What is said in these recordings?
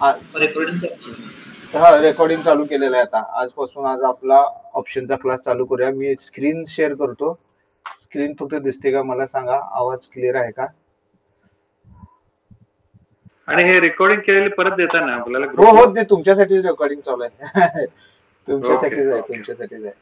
हा रेकॉर्डिंग चालू केलेलं आहे आता आजपासून. आज आपला ऑप्शनचा क्लास चालू करूया. मी स्क्रीन शेअर करतो. स्क्रीन फक्त दिसते का मला सांगा. आवाज क्लिअर आहे का? आणि हे रेकॉर्डिंग केलेले परत देता ना आपल्याला? हो हो, ते तुमच्यासाठीच रेकॉर्डिंग चालू आहे. तुमच्यासाठीच आहे, तुमच्यासाठीच आहे.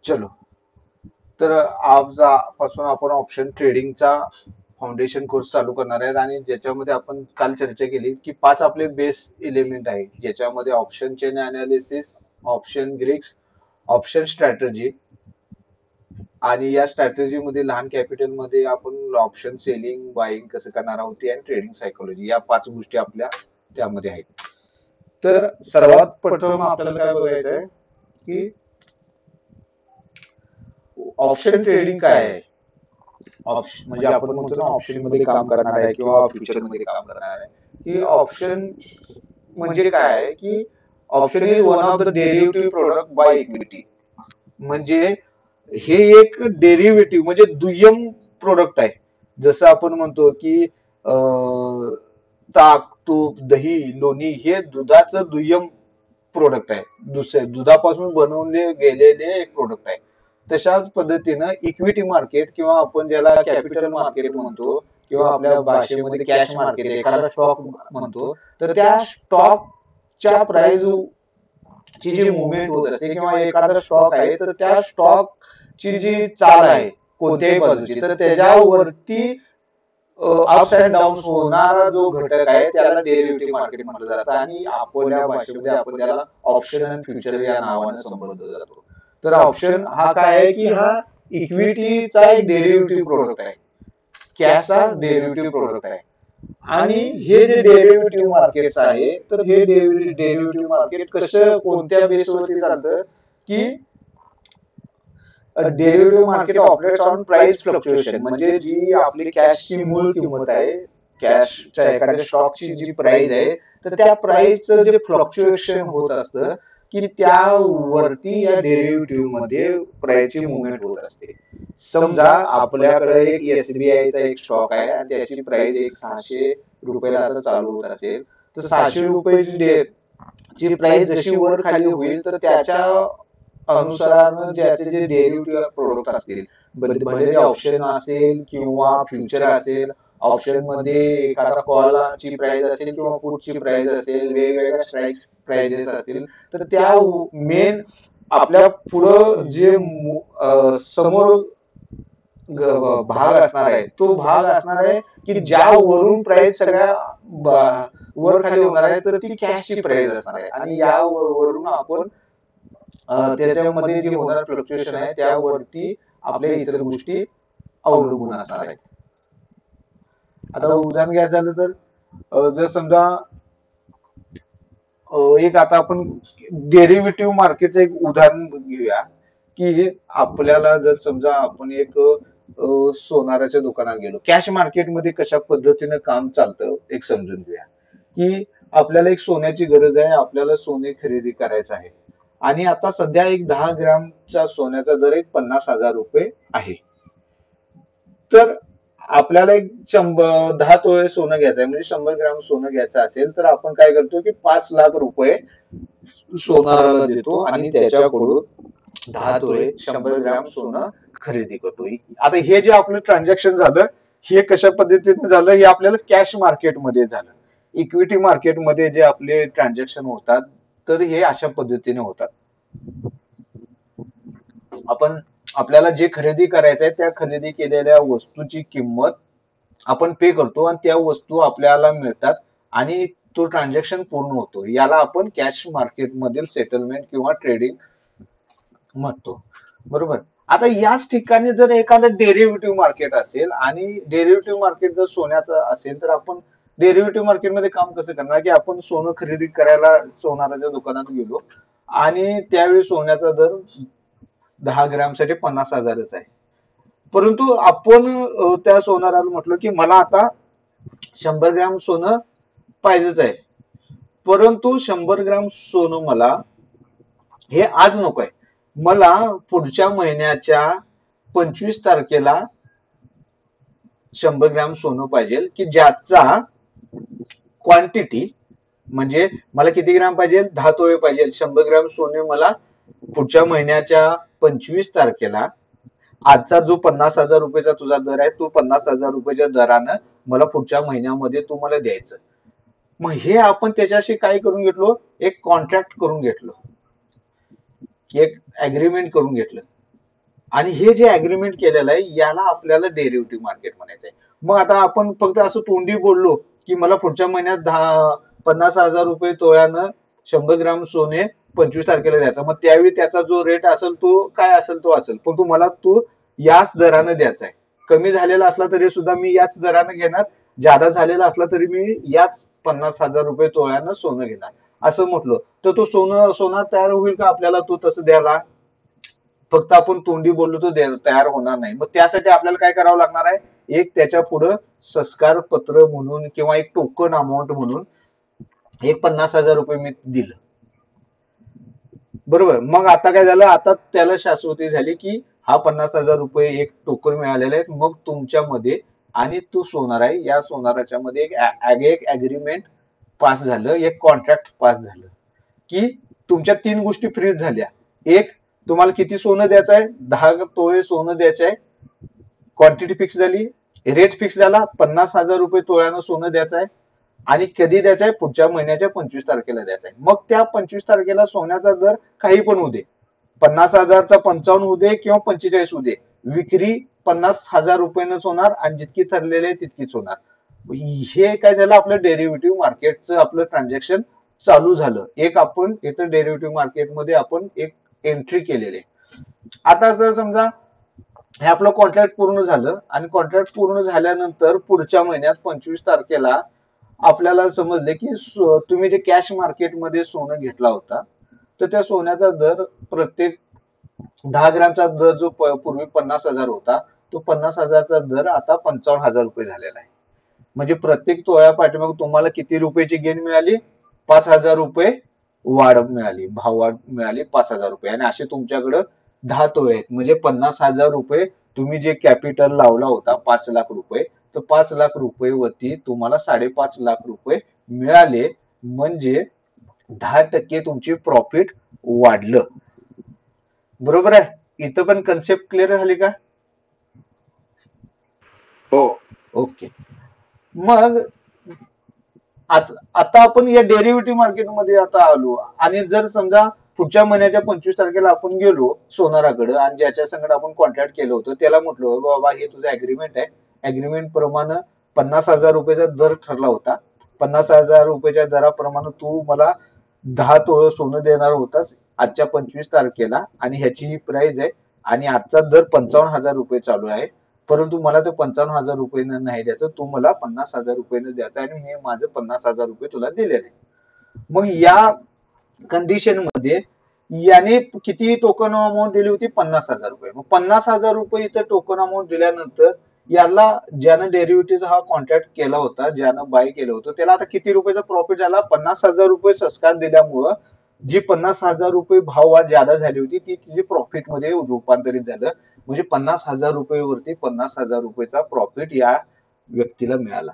चलो, तर आजपासून आपण ऑप्शन ट्रेडिंगचा फाउंडेशन कोर्स चालू करणार आहेत. आणि ज्याच्यामध्ये आपण काल चर्चा केली की 5 आपले बेस एलिमेंट आहेत, ज्याच्यामध्ये option chain analysis, option Greeks, option strategy. आणि या स्ट्रॅटेजी मध्ये लहान कॅपिटल मध्ये आपण ऑप्शन सेलिंग बाईंग कसं करणार आहोत आणि ट्रेडिंग सायकोलॉजी, या 5 गोष्टी आपल्या त्यामध्ये आहेत. तर सर्वात प्रथम आपल्याला काय बघायचं आहे की ऑप्शन ट्रेडिंग काय आहे. ऑप्शन म्हणजे आपण म्हणतो ना ऑप्शन मध्ये काम करणार आहे किंवा फ्युचर मध्ये काम करणार आहे. की ऑप्शन म्हणजे काय आहे की option is one of the derivative product by equity. म्हणजे हे एक डेरिव्हेटिव्ह म्हणजे दुय्यम प्रोडक्ट आहे. जसं आपण म्हणतो की ताक, तूप, दही, लोणी हे दुधाचं दुय्यम प्रोडक्ट आहे. दुसरे दुधापासून बनवले गेलेले एक प्रोडक्ट आहे. तशाच पद्धतीनं इक्विटी मार्केट किंवा आपण ज्याला कॅपिटल मार्केट म्हणतो किंवा आपल्या भाषेमध्ये कॅश मार्केट, एखादा स्टॉक म्हणतो, तर त्या स्टॉकच्या प्राइस ची जी मुवमेंट होत असते किंवा एखादा स्टॉक आहे तर त्या स्टॉक ची जी चाल आहे कोणत्याही बाजूची, तर त्याच्यावरती अप्स अँड डाऊन्स होणारा जो घटक आहे त्याला डेरिव्हेटिव्ह मार्केट म्हटलं जातं. आणि आपल्या भाषेमध्ये आपण त्याला ऑप्शन आणि फ्युचर या नावाने संबोधला जातो. तर ऑप्शन हा काय आहे की हा इक्विटीचा एक डेरिव्हेटिव्ह प्रोडक्ट आहे, कॅशचा डेरिव्हेटिव्ह प्रोडक्ट आहे. आणि हे जे डेरिव्हेटिव्ह मार्केट आहे तर हे डेरिव्हेटिव्ह मार्केट कसं कोणत्या बेसवरती चालतं की derivative market operates on price fluctuation. म्हणजे जी आपली कॅशची मूळ किंमत आहे, कॅशच्या एखाद्या स्टॉकची जी प्राइस आहे तर त्या प्राइसचं जे फ्लक्च्युएशन होत असतं की त्यावरती या डेरिव्हेटिव्ह मध्ये प्राइसची मुवमेंट होत असते. समजा आपल्याकडे एक एसबीआयचा एक स्टॉक आहे आणि त्याची प्राइस एक 600 रुपयाला आता चालू होत असेल, तर 600 रुपयाची प्राइस जशी वर खाली होईल तर त्याच्या अनुसारानं ज्याचे जे डेरिव्हेटिव्ह प्रोडक्ट असतील, भले ऑप्शन असेल किंवा फ्युचर असेल, ऑप्शन मध्ये एखादा कॉलची प्राइस असेल किंवा पुटची प्राइस असेल, वेगवेगळ्या स्ट्राईक प्राइजेस असतील, तर त्या मेन आपल्या पुढं जे समोर भाग असणार आहे तो भाग असणार आहे की ज्या वरून प्राइस सगळ्या वर खाली होणार आहे तर ती कॅशची प्राइस असणार आहे. आणि या वरून आपण त्याच्यामध्ये जे होणार फ्लक्च्युएशन आहे त्यावरती आपल्या इतर गोष्टी अवलंबून असणार आहेत. आता उदाहरण घ्यायचं झालं तर जर समजा एक आता आपण डेरिव्हेटिव्ह मार्केटचं एक उदाहरण घेऊया की आपल्याला जर समजा आपण एक सोनाराच्या दुकानात गेलो, कॅश मार्केटमध्ये कशा पद्धतीनं काम चालतं एक समजून घेऊया की आपल्याला एक सोन्याची गरज आहे, आपल्याला सोने खरेदी करायचं आहे आणि आता सध्या एक 10 ग्रॅमचा सोन्याचा दर एक 50,000 रुपये आहे. तर आपल्याला एक 10 तोळे सोनं घ्यायचं आहे, म्हणजे 100 ग्रॅम सोनं घ्यायचं असेल तर आपण काय करतो की 5 लाख रुपये सोनाराला देतो आणि त्याच्याकडून 10 तोळे 100 ग्रॅम सोनं खरेदी करतो. आता हे जे आपलं ट्रान्झॅक्शन झालं हे कशा पद्धतीने झालं, हे आपल्याला कॅश मार्केटमध्ये झालं. इक्विटी मार्केटमध्ये जे आपले ट्रान्झॅक्शन होतात तर हे अशा पद्धतीने होतात. आपण आपल्याला जे खरेदी करायचं आहे त्या खरेदी केलेल्या वस्तूची किंमत आपण पे करतो आणि त्या वस्तू आपल्याला मिळतात आणि तो ट्रान्झॅक्शन पूर्ण होतो. याला आपण कॅश मार्केट मधील सेटलमेंट किंवा ट्रेडिंग म्हणतो. बरोबर. आता याच ठिकाणी जर एखादं डेरिव्हेटिव्ह मार्केट असेल आणि डेरिव्हेटिव्ह मार्केट जर सोन्याचं असेल तर आपण डेरिव्हेटिव्ह मार्केटमध्ये काम कसं करणार की आपण सोनं खरेदी करायला सोनाराच्या दुकानात गेलो आणि त्यावेळी सोन्याचा दर 10 ग्रॅमसाठी 50,000च आहे. परंतु आपण त्या सोनाराला म्हटलं की मला आता 100 ग्रॅम सोनं पाहिजेच आहे, परंतु 100 ग्रॅम सोनं मला हे आज नको आहे, मला पुढच्या महिन्याच्या 25 तारखेला 100 ग्रॅम सोनं पाहिजे की ज्याचा क्वांटिटी म्हणजे मला किती ग्रॅम पाहिजे, 10 तोळे पाहिजे. 100 ग्रॅम सोने मला पुढच्या महिन्याच्या 25 तारखेला आजचा जो 50,000 रुपयाचा तुझा दर आहे तो 50,000 रुपयाच्या दरानं मला पुढच्या महिन्यामध्ये तू मला द्यायचं. मग हे आपण त्याच्याशी काय करून घेतलो, एक कॉन्ट्रॅक्ट करून घेतलो, एक अग्रीमेंट करून घेतलं आणि हे जे अग्रीमेंट केलेलं आहे याला आपल्याला डेरिव्हेटिव्ह मार्केट म्हणायचं आहे. मग आता आपण फक्त असं तोंडी बोललो की मला पुढच्या महिन्यात 50,000 रुपये तोळ्यानं 100 ग्रॅम सोने 25 तारखेला द्यायचा, मग त्यावेळी त्याचा जो रेट असेल तो काय असेल तो असेल, पण तुम्हाला तो याच दरानं द्यायचा आहे. कमी झालेला असला तरी सुद्धा मी याच दरानं घेणार, जादा झालेला असला तरी मी याच 50,000 रुपये तोळ्यानं सोनं घेणार असं म्हटलं तर तो सोना तयार होईल का आपल्याला तो तसं द्यायला? फक्त आपण तोंडी बोललो तो तयार होणार नाही. मग त्यासाठी आपल्याला काय करावं लागणार आहे, एक त्याच्या पुढं संस्कार पत्र म्हणून किंवा एक टोकन अमाऊंट म्हणून एक 50,000 रुपये मी दिलं. बरोबर. मग आता काय झालं, आता त्याला शाश्वती झाली की हा 50,000 रुपये एक टोकन मिळालेला आहे. मग तुमच्यामध्ये आणि तो सोनार आहे या सोनाराच्या मध्ये एक अग्रीमेंट पास झालं, एक कॉन्ट्रॅक्ट पास झालं की तुमच्या 3 गोष्टी फ्रीज झाल्या. एक, तुम्हाला किती सोनं द्यायचं आहे, 10 तोळे सोनं द्यायचं आहे, क्वांटिटी फिक्स झाली, रेट फिक्स झाला, 50,000 रुपये तोळ्यानं सोनं द्यायचं आहे आणि कधी द्यायचं आहे, पुढच्या महिन्याच्या 25 तारखेला द्यायचं आहे. मग त्या 25 तारखेला सोन्याचा दर काही पण होऊ दे, 50,000चा 55 होऊ दे किंवा 45 होऊ दे, विक्री 50,000 रुपयानंच होणार आणि जितकी ठरलेली आहे तितकीच होणार. हे काय झालं, आपलं डेरिव्हेटिव्ह मार्केटचं आपलं ट्रान्झॅक्शन चालू झालं. एक आपण इथं डेरिव्हेटिव्ह मार्केटमध्ये आपण एक एंट्री केलेली. आता जर समजा हे आपलं कॉन्ट्रॅक्ट पूर्ण झालं आणि कॉन्ट्रॅक्ट पूर्ण झाल्यानंतर पुढच्या महिन्यात 25 तारखेला आपल्याला समजले की तुम्ही जे कॅश मार्केटमध्ये सोनं घेतला होता तर त्या सोन्याचा दर प्रत्येक 10 ग्रॅमचा दर जो पूर्वी 50,000 होता तो 50,000चा दर आता 55,000 रुपये झालेला आहे. म्हणजे प्रत्येक तोळ्या पाठीमागे तुम्हाला किती रुपयाची गेन मिळाली, 5,000 रुपये वाढ मिळाली, भाववाढ मिळाली 5,000 रुपये. आणि असे तुमच्याकडे 10 तोळे आहेत म्हणजे 50,000 रुपये तुम्ही जे कॅपिटल लावला होता 5 लाख रुपये, तर 5 लाख रुपये वरती तुम्हाला 5.5 लाख रुपये मिळाले. म्हणजे 10% तुमची प्रॉफिट वाढलं. बरोबर आहे. इथं पण कन्सेप्ट क्लिअर झाली का? हो. ओके. मग आता आपण या डेरिव्हेटिव्ह मार्केटमध्ये आता आलो आणि जर समजा पुढच्या महिन्याच्या 25 तारखेला आपण गेलो सोनाराकडे आणि ज्याच्या संगत आपण कॉन्ट्रॅक्ट केलं होतं त्याला म्हटलं बाबा हे तुझं अग्रीमेंट आहे, अग्रीमेंट प्रमाणे 50,000 रुपयाचा दर ठरला होता, 50,000 रुपयाच्या दराप्रमाणे तू मला 10 तोळं सोनं देणार होतास आजच्या 25 तारखेला आणि ह्याची ही प्राइस आहे आणि आजचा दर 55,000 रुपये चालू आहे, परंतु मला ते 55,000 रुपयानं नाही द्यायचं, तू मला 50,000 रुपयानं द्यायचं आणि मी माझं 50,000 रुपये तुला दिलेले. मग या कंडिशन मध्ये याने किती टोकन अमाऊंट दिली होती, 50,000 रुपये. मग 50,000 रुपये इथं टोकन अमाऊंट दिल्यानंतर याला ज्यानं डेरिव्हेटिव्ह हा कॉन्ट्रॅक्ट केला होता, ज्यानं बाय केलं होतं त्याला आता किती रुपयाचा प्रॉफिट झाला, 50,000 रुपये संस्कार दिल्यामुळं जी 50,000 रुपये भाववाढ ज्यादा झाली होती ती तिची प्रॉफिट मध्ये रूपांतरित झालं. म्हणजे 50,000 रुपये वरती 50,000 रुपयाचा प्रॉफिट या व्यक्तीला मिळाला.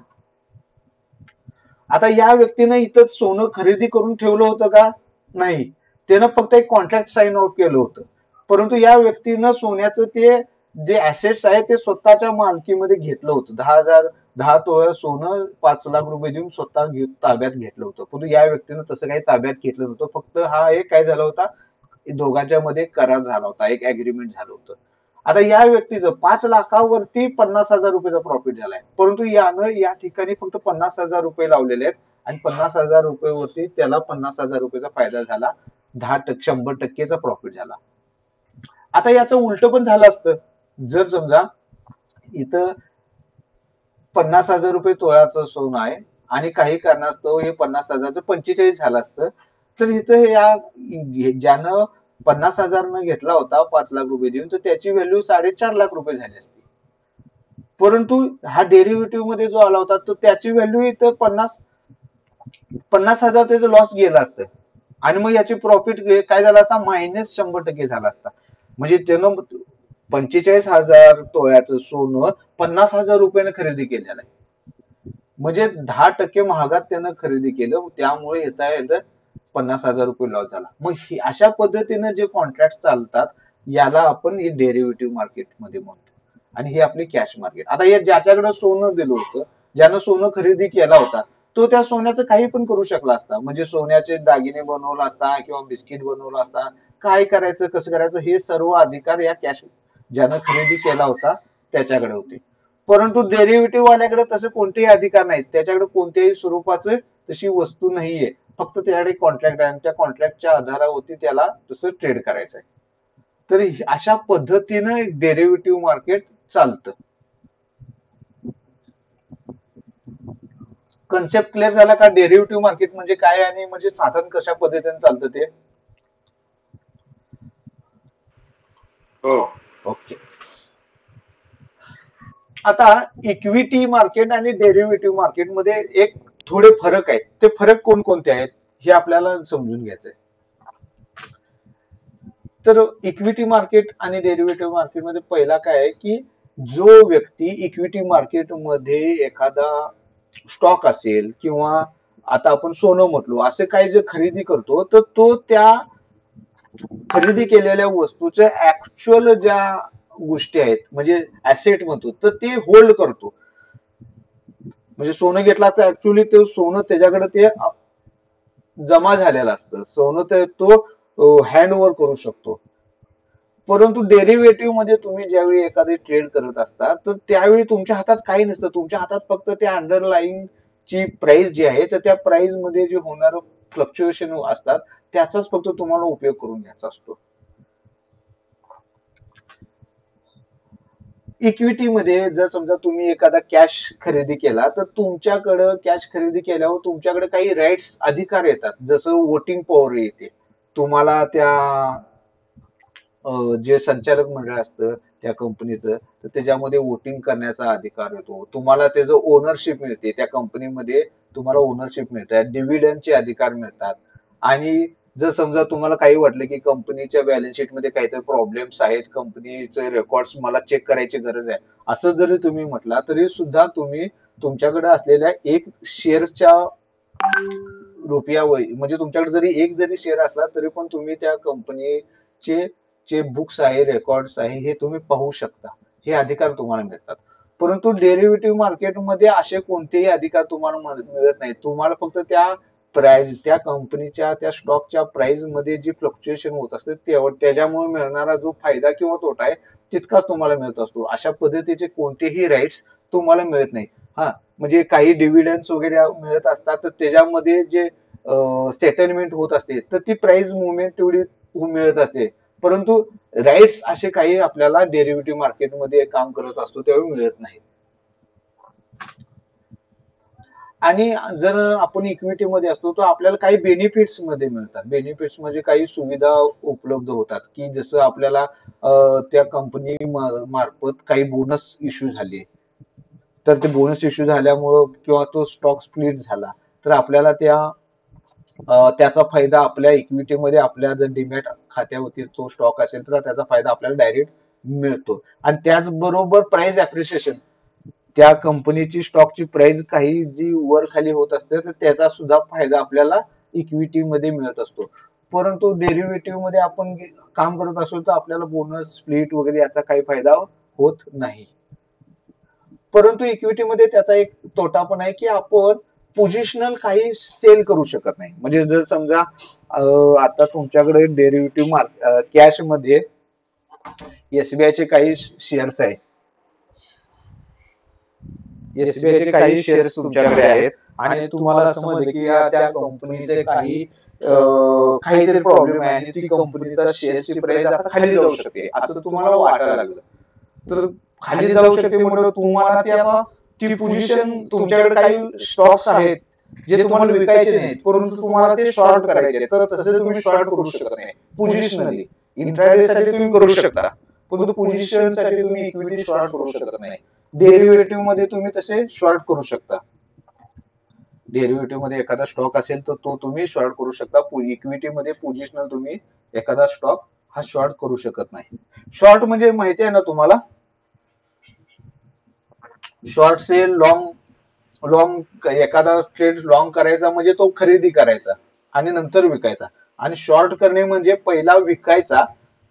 आता या व्यक्तीनं इथं सोनं खरेदी करून ठेवलं होतं का, नाही, त्यानं फक्त एक कॉन्ट्रॅक्ट साइन आउट केलं होतं. परंतु या व्यक्तीनं सोन्याचं ते जे ऍसेट्स आहे ते स्वतःच्या मालकीमध्ये घेतलं होतं. 10 तोळा सोनं 5 लाख रुपये देऊन स्वतः ताब्यात घेतलं होतं. परंतु या व्यक्तीनं तसं काही ताब्यात घेतलं नव्हतं. फक्त हा एक काय झाला होता, दोघांच्या मध्ये करार झाला होता, एक अग्रीमेंट झालं होतं. आता या व्यक्तीचं 5 लाखावरती 50,000 रुपयाचा प्रॉफिट झालाय, परंतु यानं या ठिकाणी फक्त 50,000 रुपये लावलेले आहेत आणि 50,000 रुपये त्याला 50,000 रुपयाचा फायदा झाला. 100%चा प्रॉफिट झाला. आता याचं उलट पण झालं असतं. जर समजा इथं 50,000 रुपये तोळ्याचं सोनं आहे आणि काही कारणास्तव हे 50,000चं 45 झालं असतं, तर इथं ज्यानं 50,000 न घेतला होता 5 लाख रुपये देऊन, तर त्याची व्हॅल्यू 4.5 लाख रुपये झाली असती. परंतु हा डेरिव्हेटिव्ह मध्ये जो आला होता, तो त्याची व्हॅल्यू इथं 50,000 त्याचं लॉस गेला असतं आणि मग याची प्रॉफिट काय झाला असता, -100% झाला असता. म्हणजे त्यानं 45,000 तोळ्याचं सोनं 50,000 रुपयाने खरेदी केलेलं आहे. म्हणजे 10% महागात त्यानं खरेदी केलं, त्यामुळे येता 50,000 रुपये लॉस झाला. मग अशा पद्धतीने जे कॉन्ट्रॅक्ट चालतात, याला आपण हे डेरिव्हेटिव्ह मार्केट मध्ये म्हणतो. आणि हे आपले कॅश मार्केट. आता या ज्याच्याकडे सोनं दिलं होतं, ज्यानं सोनं खरेदी केला होता, तो त्या सोन्याचं काही पण करू शकला असता. म्हणजे सोन्याचे दागिने बनवला असता किंवा बिस्किट बनवला असता. काय करायचं, कसं करायचं, हे सर्व अधिकार या कॅश ज्यानं खरेदी केला होता त्याच्याकडे होते. परंतु डेरिव्हेटिव्ह वाल्याकडे तसे कोणतेही अधिकार नाहीत. त्याच्याकडे कोणत्याही स्वरूपाचे तशी वस्तू नाहीये. फक्त त्याच्याकडे कॉन्ट्रॅक्ट आहे आणि त्या कॉन्ट्रॅक्टच्या आधारावरती त्याला तसं ट्रेड करायचं आहे. तर अशा पद्धतीनं डेरिव्हेटिव्ह मार्केट चालतं. कन्सेप्ट क्लिअर झाला का? डेरिव्हेटिव्ह मार्केट म्हणजे काय आणि म्हणजे साधन कशा पद्धतीने चालतं ते. हो. ओके. आता इक्विटी मार्केट आणि डेरिव्हेटिव्ह मार्केट मध्ये एक थोडे फरक आहेत. ते फरक कोणकोणते आहेत हे आपल्याला समजून घ्यायचंय. तर इक्विटी मार्केट आणि डेरिव्हेटिव्ह मार्केटमध्ये पहिला काय आहे की जो व्यक्ती इक्विटी मार्केटमध्ये एखादा स्टॉक असेल किंवा आता आपण सोनं म्हटलो, असे काही जे खरेदी करतो, तर तो त्या खरेदी केलेल्या वस्तूच्या ऍक्च्युअल ज्या गोष्टी आहेत, म्हणजे ऍसेट म्हणतो, तर ते होल्ड करतो. म्हणजे सोनं घेतला तर ऍक्च्युअली ते सोनं त्याच्याकडे ते जमा झालेलं असतं. सोनं ते तो हँड ओव्हर करू शकतो. परंतु डेरिव्हेटिव्ह मध्ये तुम्ही ज्यावेळी एखादी ट्रेड करत असता, तर त्यावेळी तुमच्या हातात काही नसतं. तुमच्या हातात फक्त त्या अंडरलाईन ची प्राइस जी आहे, तर त्या प्राइस मध्ये जे होणारं फ्लक्च्युएशन असतात, त्याचाच फक्त तुम्हाला उपयोग करून घ्यायचा असतो. इक्विटी मध्ये जर समजा तुम्ही एखादा कॅश खरेदी केला, तर तुमच्याकडं कॅश खरेदी केल्यावर तुमच्याकडे काही राईट्स, अधिकार येतात. जसं वोटिंग पॉवर येते तुम्हाला. त्या जे संचालक मंडळ असतं त्या कंपनीचं, तर त्याच्यामध्ये वोटिंग करण्याचा अधिकार येतो तुम्हाला. त्याचं ओनरशिप मिळते त्या कंपनीमध्ये, तुम्हाला ओनरशिप मिळतात, डिव्हिडंडचे अधिकार मिळतात. आणि जर समजा तुम्हाला काही वाटलं की कंपनीच्या बॅलन्स शीट मध्ये काहीतरी प्रॉब्लेम्स आहेत, कंपनीचे रेकॉर्ड्स मला चेक करायची गरज आहे, असं जरी तुम्ही म्हटला, तरी सुद्धा तुम्ही तुमच्याकडे असलेल्या एक शेअरच्या रुपयावर, म्हणजे तुमच्याकडे जरी शेअर असला तरी पण तुम्ही त्या कंपनीचे जे बुक्स आहे, रेकॉर्ड्स आहे, हे तुम्ही पाहू शकता. हे अधिकार तुम्हाला मिळतात. परंतु डेरिव्हेटिव्ह मार्केटमध्ये असे कोणतेही अधिकार तुम्हाला मिळत नाही. तुम्हाला फक्त त्या कंपनीच्या त्या स्टॉकच्या प्राइस मध्ये जी फ्लक्च्युएशन होत असते त्याच्यामुळे मिळणारा जो फायदा किंवा तोटा आहे, तितकाच तुम्हाला मिळत असतो. अशा पद्धतीचे कोणतेही राईट्स तुम्हाला मिळत नाही. हा, म्हणजे काही डिव्हिडंड वगैरे मिळत असतात, तर त्याच्यामध्ये जे सेटलमेंट होत असते, तर ती प्राइस मुवमेंट तेवढी मिळत असते. परंतु राईट्स असे काही आपल्याला डेरिव्हेटिव्ह मार्केटमध्ये काम करत असतो त्यावेळी मिळत नाही. आणि जर आपण इक्विटी मध्ये असतो, तर आपल्याला काही बेनिफिट्स मध्ये मिळतात. बेनिफिट्स म्हणजे काही सुविधा उपलब्ध होतात, की जसं आपल्याला त्या कंपनी मार्फत काही बोनस इश्यू झाले, तर ते बोनस इश्यू झाल्यामुळं किंवा तो स्टॉक स्प्लिट झाला, तर आपल्याला त्याचा फायदा आपल्या इक्विटीमध्ये, आपल्या जर डीमॅट खात्यावरती तो स्टॉक असेल तर त्याचा फायदा आपल्याला डायरेक्ट मिळतो. आणि त्याचबरोबर प्राइस अप्रिशिएशन, त्या कंपनीची स्टॉकची प्राइस काही जी वर खाली होत असते, तर त्याचा सुद्धा फायदा आपल्याला इक्विटी मध्ये मिळत असतो. परंतु डेरिव्हेटिव्ह मध्ये आपण काम करत असतो, तर आपल्याला बोनस, स्प्लिट वगैरे याचा काही फायदा होत नाही. परंतु इक्विटीमध्ये त्याचा एक तोटा पण आहे की आपण पोझिशनल काही सेल करू शकत नाही. म्हणजे जर समजा आता तुमच्याकडे डेरिव्हेटिव्ह कॅश मध्ये एसबीआय चे काही शेअर्स आहेत, एसबीआय चे काही शेअर्स तुमच्याकडे आहेत आणि तुम्हाला समजलं की त्या कंपनीचे काहीतरी प्रॉब्लेम आहे आणि ती कंपनीचा शेअरची प्राइस आता खाली जाऊ शकते असं तुम्हाला वाटायला लागलं, तर खाली जाऊ शकते म्हणून तुम्हाला ते आता ती पोझिशन तुमच्याकडे काही स्टॉक्स आहेत जे तुम्हाला विकायचे नाहीत परंतु तुम्हाला ते शॉर्ट करायचे आहेत, तर तसे तुम्ही शॉर्ट करू शकत नाही पोझिशनली. इंट्राडे साठी तुम्ही करू शकता परंतु पोझिशन साठी तुम्ही इक्विटी शॉर्ट करू शकत नाही. डेरिव्हेटिव्ह मध्ये तुम्ही तसे शॉर्ट करू शकता. डेरिव्हेटिव्ह मध्ये एखादा स्टॉक असेल तर तो तुम्ही शॉर्ट करू शकता. इक्विटी मध्ये पोझिशनल तुम्ही एखादा स्टॉक हा शॉर्ट करू शकत नाही. शॉर्ट म्हणजे माहिती आहे ना तुम्हाला, शॉर्ट से लॉंग एखादा ट्रेड लॉंग करायचा म्हणजे तो खरेदी करायचा आणि नंतर विकायचा, आणि शॉर्ट करणे म्हणजे पहिला विकायचा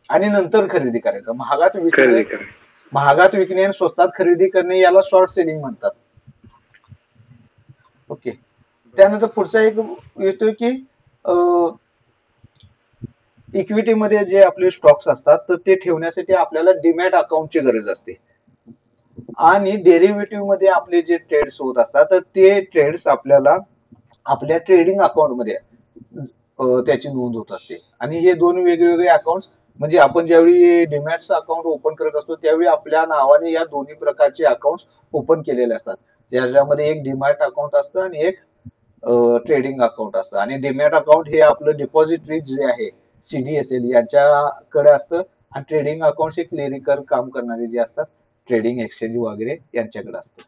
आणि नंतर खरेदी करायचा. महागात विकणे आणि स्वस्तात खरेदी करणे याला शॉर्ट सेलिंग म्हणतात. ओके. त्यानंतर पुढचा एक येतोय की इक्विटी मध्ये जे आपले स्टॉक्स असतात तर ते ठेवण्यासाठी आपल्याला डीमॅट अकाउंटची गरज असते, आणि डेरिव्हेटिव्ह मध्ये आपले जे ट्रेड्स होत असतात तर ते ट्रेड्स आपल्याला आपल्या ट्रेडिंग अकाउंट मध्ये त्याची नोंद होत असते. आणि हे दोन वेगवेगळे अकाउंट म्हणजे आपण ज्यावेळी डीमॅटचं अकाउंट ओपन करत असतो त्यावेळी आपल्या नावाने या दोन्ही प्रकारचे अकाउंट ओपन केलेले असतात. ज्याच्यामध्ये एक डीमॅट अकाउंट असतं आणि एक ट्रेडिंग अकाउंट असतं. आणि डीमॅट अकाउंट हे आपलं डिपॉझिटरी जे आहे सीडीएसएल यांच्याकडे असतं, आणि ट्रेडिंग अकाउंट हे क्लिअरिकल काम करणारे जे असतात ट्रेडिंग एक्सचेंज वगैरे यांच्याकडे असतं.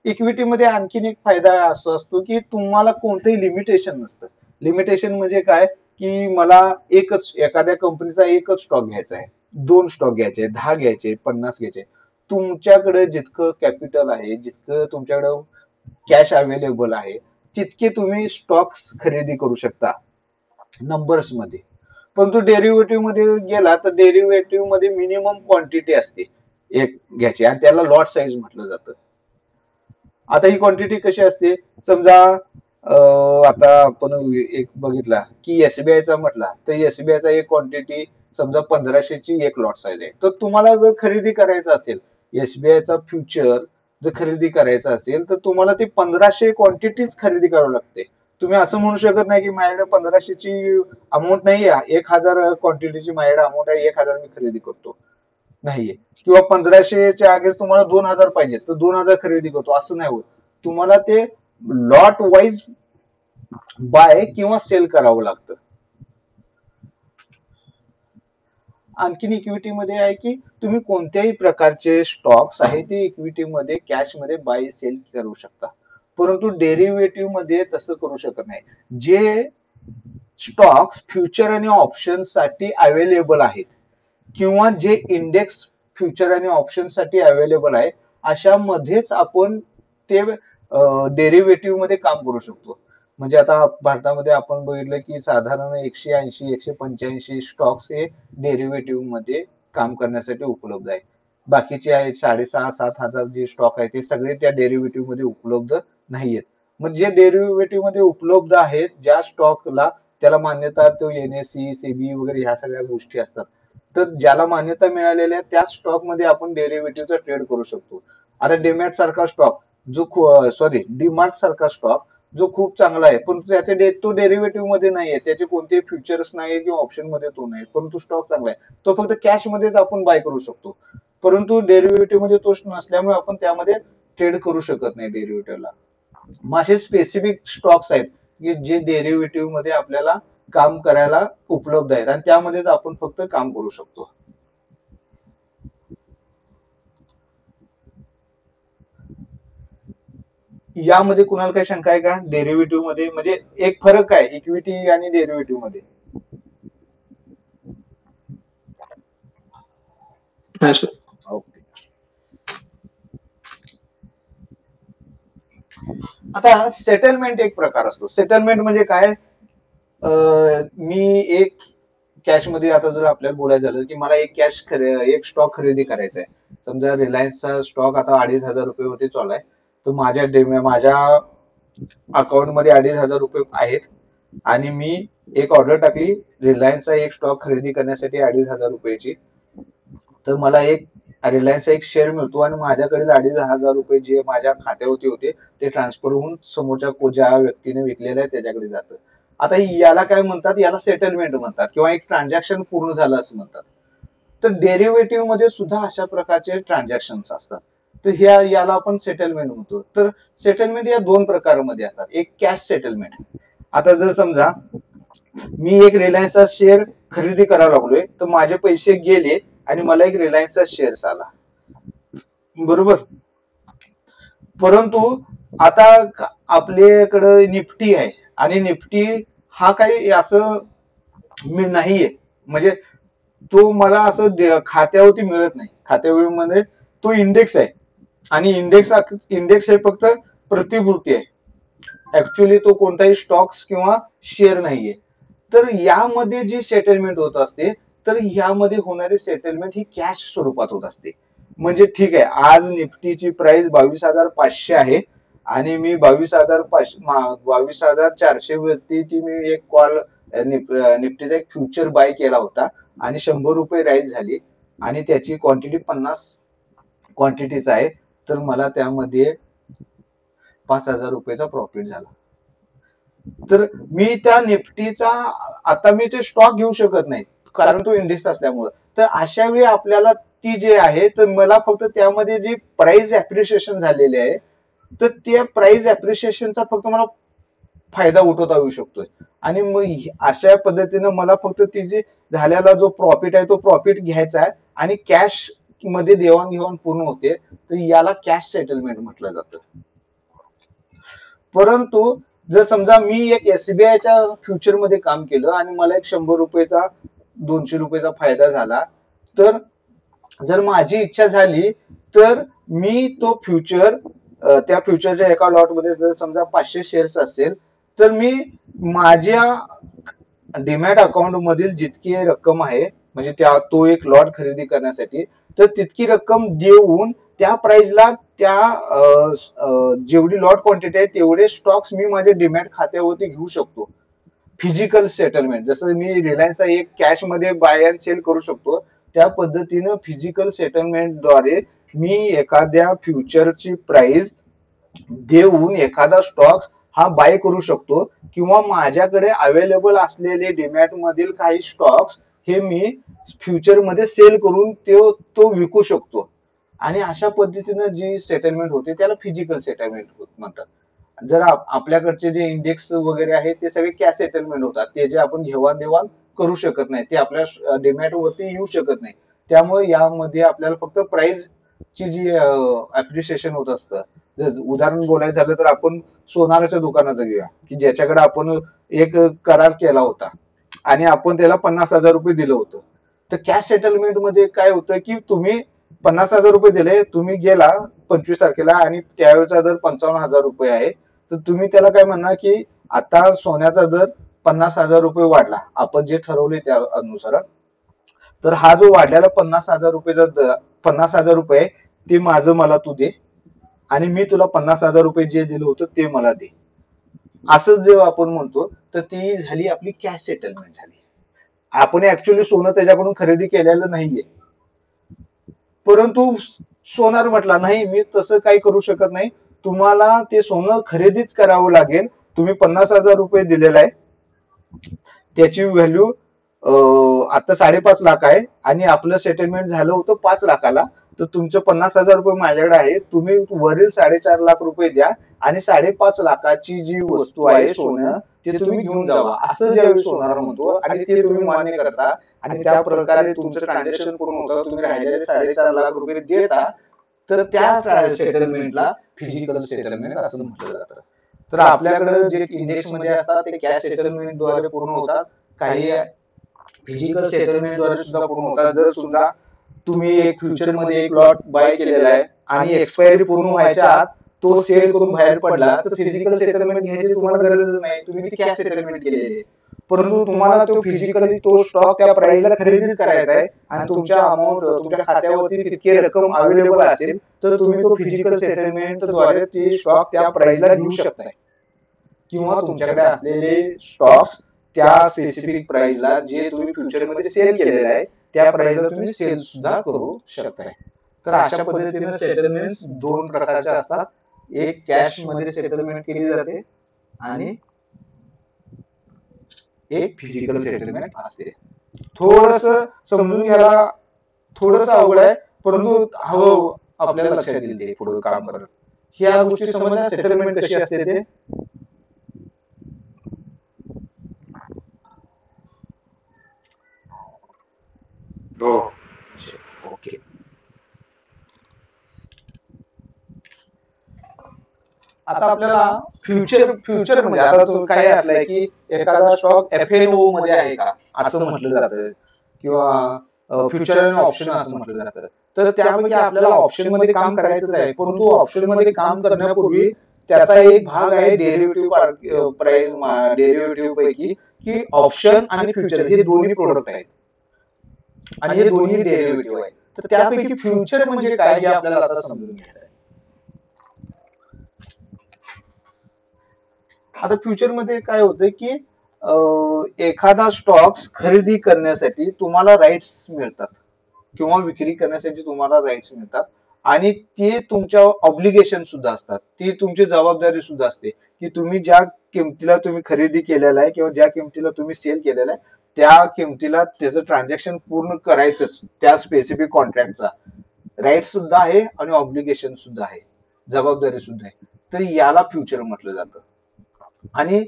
इक्विटी मध्ये आणखीन एक फायदा असा असतो की तुम्हाला कोणतंही लिमिटेशन नसतं. लिमिटेशन म्हणजे काय की मला एकच एखाद्या कंपनीचा एकच स्टॉक घ्यायचा आहे, 2 स्टॉक घ्यायचे, 10 घ्यायचे, 50 घ्यायचे. तुमच्याकडे जितकं कॅपिटल आहे, जितकं तुमच्याकडे कॅश अवेलेबल आहे तितके तुम्ही स्टॉक्स खरेदी करू शकता नंबर्स मध्ये. परंतु डेरिव्हेटिव्ह मध्ये गेला तर डेरिव्हेटिव्ह मध्ये मिनिमम क्वांटिटी असते एक घ्यायची आणि त्याला लॉट साईज म्हटलं जातं. आता ही क्वांटिटी कशी असते, समजा आता आपण एक बघितला की एसबीआयचा म्हटला तर एसबीआयचा एक क्वांटिटी समजा 1500 ची एक लॉट साईज आहे. तर तुम्हाला जर खरेदी करायचं असेल एसबीआयचा फ्युचर जर खरेदी करायचा असेल तर तुम्हाला ती 1500 क्वांटिटीच खरेदी करावी लागते. तुम्ही असं म्हणू शकत नाही की माझ्याकडे 1500 ची अमाऊंट नाही आहे, 1000 क्वांटिटीची माझ्याकडे अमाऊंट आहे, 1000 मी खरेदी करतो नाहीये, किंवा 1500च्या आगे तुम्हाला 2000 पाहिजे तर 2000 खरेदी करतो असं नाही होत. तुम्हाला ते लॉट वाईज बाय किंवा सेल करावं लागतं. आणखीन इक्विटी मध्ये आहे की तुम्ही कोणत्याही प्रकारचे स्टॉक्स आहे ते इक्विटी मध्ये कॅश मध्ये बाय सेल करू शकता, परंतु डेरिव्हेटिव्ह मध्ये तसं करू शकत नाही. जे स्टॉक्स फ्युचर आणि ऑप्शन साठी अवेलेबल आहेत किंवा जे इंडेक्स फ्युचर आणि ऑप्शन साठी अवेलेबल आहे अशा मध्येच आपण ते डेरिव्हेटिव्ह मध्ये काम करू शकतो. म्हणजे आता भारतामध्ये आपण बघितलं की साधारण 180 185 स्टॉक्स हे डेरिव्हेटिव्ह मध्ये काम करण्यासाठी उपलब्ध आहे. बाकीचे आहेत 6,500 7,000 जे स्टॉक आहेत ते सगळे त्या डेरिव्हेटिव्ह मध्ये उपलब्ध नाहीयेत. मग जे डेरिव्हेटिव्ह मध्ये उपलब्ध आहेत ज्या स्टॉकला त्याला मान्यता तो एनएससी सेबी वगैरे ह्या सगळ्या गोष्टी असतात, तर ज्याला मान्यता मिळालेल्या त्या स्टॉक मध्ये आपण डेरिव्हेटिव्हचा ट्रेड करू शकतो. आता डीमॅट सारखा स्टॉक डीमार्ट सारखा स्टॉक जो खूप चांगला आहे पण त्याचे तो डेरिव्हेटिव्ह मध्ये नाहीये, त्याचे कोणते फ्युचर्स नाही किंवा ऑप्शन मध्ये तो नाही, परंतु स्टॉक चांगला आहे तो फक्त कॅश मध्येच आपण बाय करू शकतो. परंतु डेरिव्हेटिव्ह मध्ये तो नसल्यामुळे आपण त्यामध्ये ट्रेड करू शकत नाही डेरिव्हेटिव्हला. मग असे स्पेसिफिक स्टॉक्स आहेत की जे डेरिव्हेटिव्ह मध्ये आपल्याला काम करायला उपलब्ध आहेत आणि त्यामध्येच आपण फक्त काम करू शकतो. यामध्ये कुणाला काही शंका आहे का डेरिव्हेटिव्ह मध्ये, म्हणजे एक फरक आहे इक्विटी आणि डेरिव्हेटिव्ह मध्ये? ओके. आता सेटलमेंट एक प्रकार असतो. सेटलमेंट म्हणजे काय, मी एक कॅश मध्ये आता जर आपल्याला बोलायचं झालं की मला एक स्टॉक खरेदी करायचा आहे समजा रिलायन्सचा स्टॉक आता 2,500 रुपये चालू आहे, तर माझ्या अकाउंट मध्ये 2,500 रुपये आहेत आणि मी एक ऑर्डर टाकली रिलायन्सचा एक स्टॉक खरेदी करण्यासाठी 2,500 रुपयाची, तर मला एक रिलायन्सचा एक शेअर मिळतो आणि माझ्याकडे 2,500 रुपये जे माझ्या खात्यावरती होते ते ट्रान्सफर होऊन समोरच्या ज्या व्यक्तीने विकलेलं आहे त्याच्याकडे जातं. आता याला काय म्हणतात, याला सेटलमेंट म्हणतात किंवा एक ट्रान्झॅक्शन पूर्ण झालं असं म्हणतात. तर डेरिव्हेटिव्ह मध्ये सुद्धा अशा प्रकारचे ट्रान्झॅक्शन असतात, तर याला आपण सेटलमेंट म्हणतो. तर सेटलमेंट या दोन प्रकारामध्ये असतात. एक कॅश सेटलमेंट. आता जर समजा मी एक रिलायन्सचा शेअर खरेदी करायला लागलोय, तर माझे पैसे गेले आणि मला एक रिलायन्सचा शेअर आला, बरोबर. परंतु आता आपल्याकडे निफ्टी आहे आणि निफ्टी हा काही असं नाहीये, म्हणजे तो मला असं खात्यावरती मिळत नाही. खात्यामध्ये तो इंडेक्स आहे आणि इंडेक्स हे फक्त प्रतिभूती आहे, ऍक्च्युली तो कोणताही स्टॉक्स किंवा शेअर नाहीये. तर यामध्ये जी सेटलमेंट होत असते, तर यामध्ये होणारी सेटलमेंट ही कॅश स्वरूपात होत असते. म्हणजे ठीक आहे, आज निफ्टीची प्राइस 22,500 आहे आणि मी 22,400 वरती ती मी एक कॉल निफ्टीचा एक फ्युचर बाय केला होता आणि 100 रुपये राईज झाली आणि त्याची क्वांटिटी 50 क्वांटिटीच आहे, तर मला त्यामध्ये 5,000 रुपयाचा प्रॉफिट झाला. तर मी त्या निफ्टीचा आता मी ते स्टॉक घेऊ शकत नाही कारण तो इंडेक्स असल्यामुळे. तर अशा वेळी आपल्याला ती जे आहे, तर मला फक्त त्यामध्ये जी प्राइस ऍप्रिशिएशन झालेली आहे, तर त्या प्राइस ऍप्रिशिएशनचा फक्त मला फायदा उठवता येऊ शकतोय. आणि मग अशा पद्धतीनं मला फक्त ती जी झालेला जो प्रॉफिट आहे तो प्रॉफिट घ्यायचा आहे आणि कॅश मध्ये देवाणघेवाण पूर्ण होते, तर याला कॅश सेटलमेंट म्हटलं जातं. परंतु जर समजा मी एक एसबीआयच्या फ्युचर मध्ये काम केलं आणि मला एक 100 रुपयेचा 200 रुपयेचा फायदा झाला, तर जर माझी इच्छा झाली तर मी तो फ्युचर त्या फ्युचरच्या एका लॉट मध्ये जर समजा 500 शेअर्स असेल, तर मी माझ्या डीमॅट अकाउंट मधील जितकी रक्कम आहे, म्हणजे तो एक लॉट खरेदी करण्यासाठी, तर तितकी रक्कम देऊन त्या प्राइसला त्या जेवढी लॉट क्वांटिटी आहे तेवढे स्टॉक्स मी माझ्या डीमॅट खात्यावरती घेऊ शकतो. फिजिकल सेटलमेंट, जसं मी रिलायन्सचा एक कॅश मध्ये बाय अँड सेल करू शकतो, त्या पद्धतीनं फिजिकल सेटलमेंटद्वारे मी एखाद्या फ्युचरची प्राइस देऊन एखादा स्टॉक हा बाय करू शकतो किंवा माझ्याकडे अवेलेबल असलेले डीमॅट मधील काही स्टॉक्स हे मी फ्युचर मध्ये सेल करून तो विकू शकतो. आणि अशा पद्धतीनं जी सेटलमेंट होते त्याला फिजिकल सेटलमेंट म्हणतात. जर आपल्याकडचे जे इंडेक्स वगैरे आहेत ते सगळे कॅश सेटलमेंट होतात, ते जे आपण घेवाण करू शकत नाही, ते आपल्या डीमॅट वरती येऊ शकत नाही. त्यामुळे यामध्ये आपल्याला फक्त प्राइस ची जी अप्रिशिएशन होत असतं. उदाहरण बोलायचं झालं तर आपण सोनाराच्या दुकानाचं घेऊया, की ज्याच्याकडे आपण एक करार केला होता आणि आपण त्याला 50,000 रुपये दिलं होतं. तर कॅश सेटलमेंट मध्ये काय होतं की तुम्ही 50,000 रुपये दिले, तुम्ही गेला 25 तारखेला आणि त्यावेळेचा दर 55,000 रुपये आहे, तर तुम्ही त्याला काय म्हणणार की आता सोन्याचा दर 50,000 रुपये वाढला, आपण जे ठरवले त्या अनुसार, तर हा जो वाढलेला 50,000 रुपये ते माझं मला तू दे आणि मी तुला 50,000 रुपये जे दिलं होतं ते मला दे, असं जेव्हा आपण म्हणतो तर ती झाली आपली कॅश सेटलमेंट झाली. आपण ऍक्च्युअली सोनं त्याच्याकडून खरेदी केलेलं नाहीये, परंतु सोनार म्हटला नाही मी तसं काही करू शकत नाही, तुम्हाला ते सोनं खरेदीच करावं लागेल. तुम्ही 50,000 रुपये दिलेला आहे, त्याची व्हॅल्यू आता 5.5 लाख आहे आणि आपलं सेटलमेंट झालं होतं 5 लाखाला, तर तुमचं 50,000 रुपये माझ्याकडे आहे, तुम्ही वरील 4.5 लाख रुपये द्या आणि 5.5 लाखाची जी वस्तू आहे सोनं ते तुम्ही घेऊन जावा, असं ज्यावेळी सोनार म्हणतो आणि ते तुम्ही मान्य करता आणि त्या प्रकारे तुमचं ट्रान्झॅक्शन पूर्ण होतं, तुम्ही राहिलेले 4.5 लाख रुपये देता, तर त्या सेटलमेंटला फिजिकल सेटलमेंट असं म्हटलं जातं. तर आपल्याकडे जे इंडेक्स मध्ये असतात ते कॅश सेटलमेंट द्वारे पूर्ण होतात, काही फिजिकल सेटलमेंट द्वारे सुद्धा पूर्ण होतात. जर सुद्धा तुम्ही एक फ्युचर मध्ये एक लॉट बाय केलेला आहे आणि एक्सपायरी पूर्ण व्हायच्या आत तो सेल करून बाहेर पडला, तर फिजिकल सेटलमेंट घ्यायची तुम्हाला गरज नाही, तुम्ही ती कॅश सेटलमेंट केलेली आहे. परंतु तुम्हाला तो फिजिकली तो स्टॉक त्या प्राइसला खरेदीच करायचा आहे आणि तुमच्या अमाऊंट तुमच्या खात्यावरती तितकी रक्कम अवेलेबल असेल तर तुम्ही तो फिजिकल सेटलमेंट द्वारे ती स्टॉक त्या प्राइसला घेऊ शकताय किंवा तुमच्याकडे असलेले स्टॉक्स त्या स्पेसिफिक प्राइसला जे तुम्ही फ्युचरमध्ये सेल केलेले आहे त्या प्राइसला तुम्ही सेल सुद्धा करू शकताय. तर अशा पद्धतीने सेटलमेंट दोन प्रकारचे असतात. एक कॅश मध्ये सेटलमेंट केली जाते आणि एक फिजिकल सेटलमेंट असते. थोडस समजून घ्यायला थोडस अवघड आहे परंतु हवं आपल्याला लक्षात येईल ते पुढे काम करत ह्या गोष्टी समजण्या सेटलमेंट कशी असते ते. ओके. आता आपल्याला फ्युचर म्हणजे आता तो काय असलाय की एखादा स्टॉक FNO मध्ये आहे का असं म्हटलं जातं किंवा फ्युचर अँड ऑप्शन असं म्हटलं जातं. तर त्यापैकी आपल्याला ऑप्शन मध्ये काम करायचंच आहे परंतु ऑप्शन मध्ये काम करण्यापूर्वी त्याचा एक भाग आहे डेरिव्हेटिव्ह प्राइस डेरिव्हेटिव्ह पैकी की ऑप्शन आणि फ्युचर हे दोन्ही प्रोडक्ट आहेत आणि हे दोन्ही डेरिव्हेटिव्ह आहेत. तर त्यापैकी फ्युचर म्हणजे काय हे आपल्याला आता समजून घ्यायचं आहे. आता फ्युचर मध्ये काय होतं की एखादा स्टॉक्स खरेदी करण्यासाठी तुम्हाला राईट्स मिळतात किंवा विक्री करण्यासाठी तुम्हाला राईट्स मिळतात आणि ते तुमच्या ऑब्लिगेशन सुद्धा असतात. ती तुमची जबाबदारी सुद्धा असते की तुम्ही ज्या किमतीला तुम्ही खरेदी केलेला आहे किंवा ज्या किमतीला तुम्ही सेल केलेला आहे त्या किमतीला त्याचं ट्रान्झॅक्शन पूर्ण करायचंच. त्या स्पेसिफिक कॉन्ट्रॅक्टचा राईट सुद्धा आहे आणि ऑब्लिगेशन सुद्धा आहे, जबाबदारी सुद्धा आहे. तर याला फ्युचर म्हटलं जातं आणि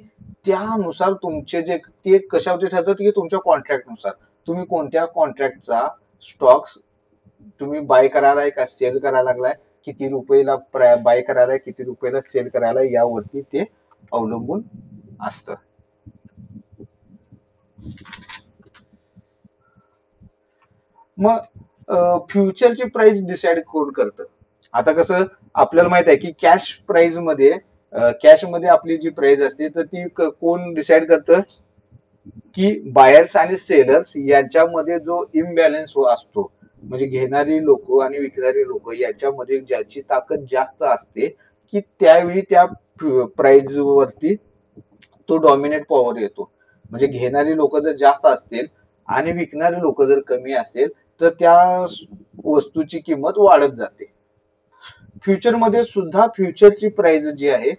त्यानुसार तुमचे जे ते कशावरती ठरतात की तुमच्या कॉन्ट्रॅक्टनुसार तुम्ही कोणत्या कॉन्ट्रॅक्टचा स्टॉक्स तुम्ही बाय करायलाय का सेल करायला लागलाय, किती रुपयाला बाय करायलाय किती रुपयाला सेल करायला यावरती ते अवलंबून असतं. मग फ्युचरची प्राइस डिसाइड कोण करतं. आता कसं आपल्याला माहित आहे की कॅश मध्ये आपली जी प्राइस असते तर ती कोण डिसाइड करतं की बायर्स आणि सेलर्स यांच्यामध्ये जो इम्बॅलन्स असतो म्हणजे घेणारी लोक आणि विकणारी लोक यांच्यामध्ये ज्याची ताकद जास्त असते की त्यावेळी त्या प्राइस वरती तो डॉमिनेट पॉवर येतो. म्हणजे घेणारी लोक जर जास्त असतील आणि विकणारी लोक जर कमी असेल तर त्या वस्तूची किंमत वाढत जाते. फ्युचरमध्ये सुद्धा फ्युचरची प्राइस जी आहे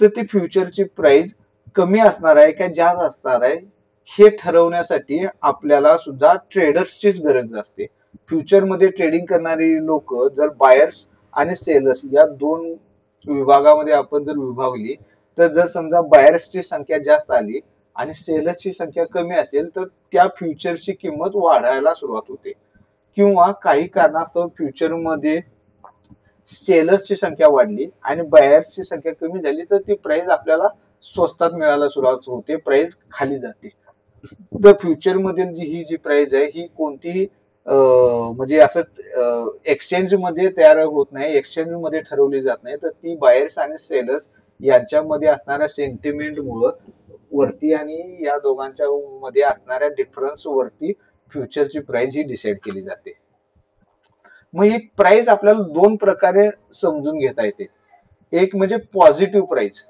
तर ती फ्युचरची प्राइस कमी असणार आहे का जास्त असणार आहे हे ठरवण्यासाठी आपल्याला सुद्धा ट्रेडर्सचीच गरज असते. फ्युचरमध्ये ट्रेडिंग करणारी लोक जर बायर्स आणि सेलर्स या दोन विभागामध्ये आपण जर विभागली तर जर समजा बायर्सची संख्या जास्त आली आणि सेलर्सची संख्या कमी असेल तर त्या फ्युचरची किंमत वाढायला सुरुवात होते किंवा काही कारणास्तव फ्युचरमध्ये सेलर्सची संख्या वाढली आणि बायर्सची संख्या कमी झाली तर ती प्राइस आपल्याला स्वस्तात मिळायला सुरुवात होते, प्राइस खाली जाते. तर फ्युचर मधील ही जी प्राइस आहे ही कोणतीही म्हणजे असं एक्सचेंज मध्ये तयार होत नाही, एक्सचेंज मध्ये ठरवली जात नाही, तर ती बायर्स आणि सेलर्स यांच्यामध्ये असणाऱ्या सेंटिमेंट मुळे वरती आणि या दोघांच्या मध्ये असणाऱ्या डिफरन्स वरती फ्युचरची प्राइस ही डिसाइड केली जाते. मग ही प्राइस आपल्याला दोन प्रकारे समजून घेता येते. एक म्हणजे पॉझिटिव्ह प्राइस.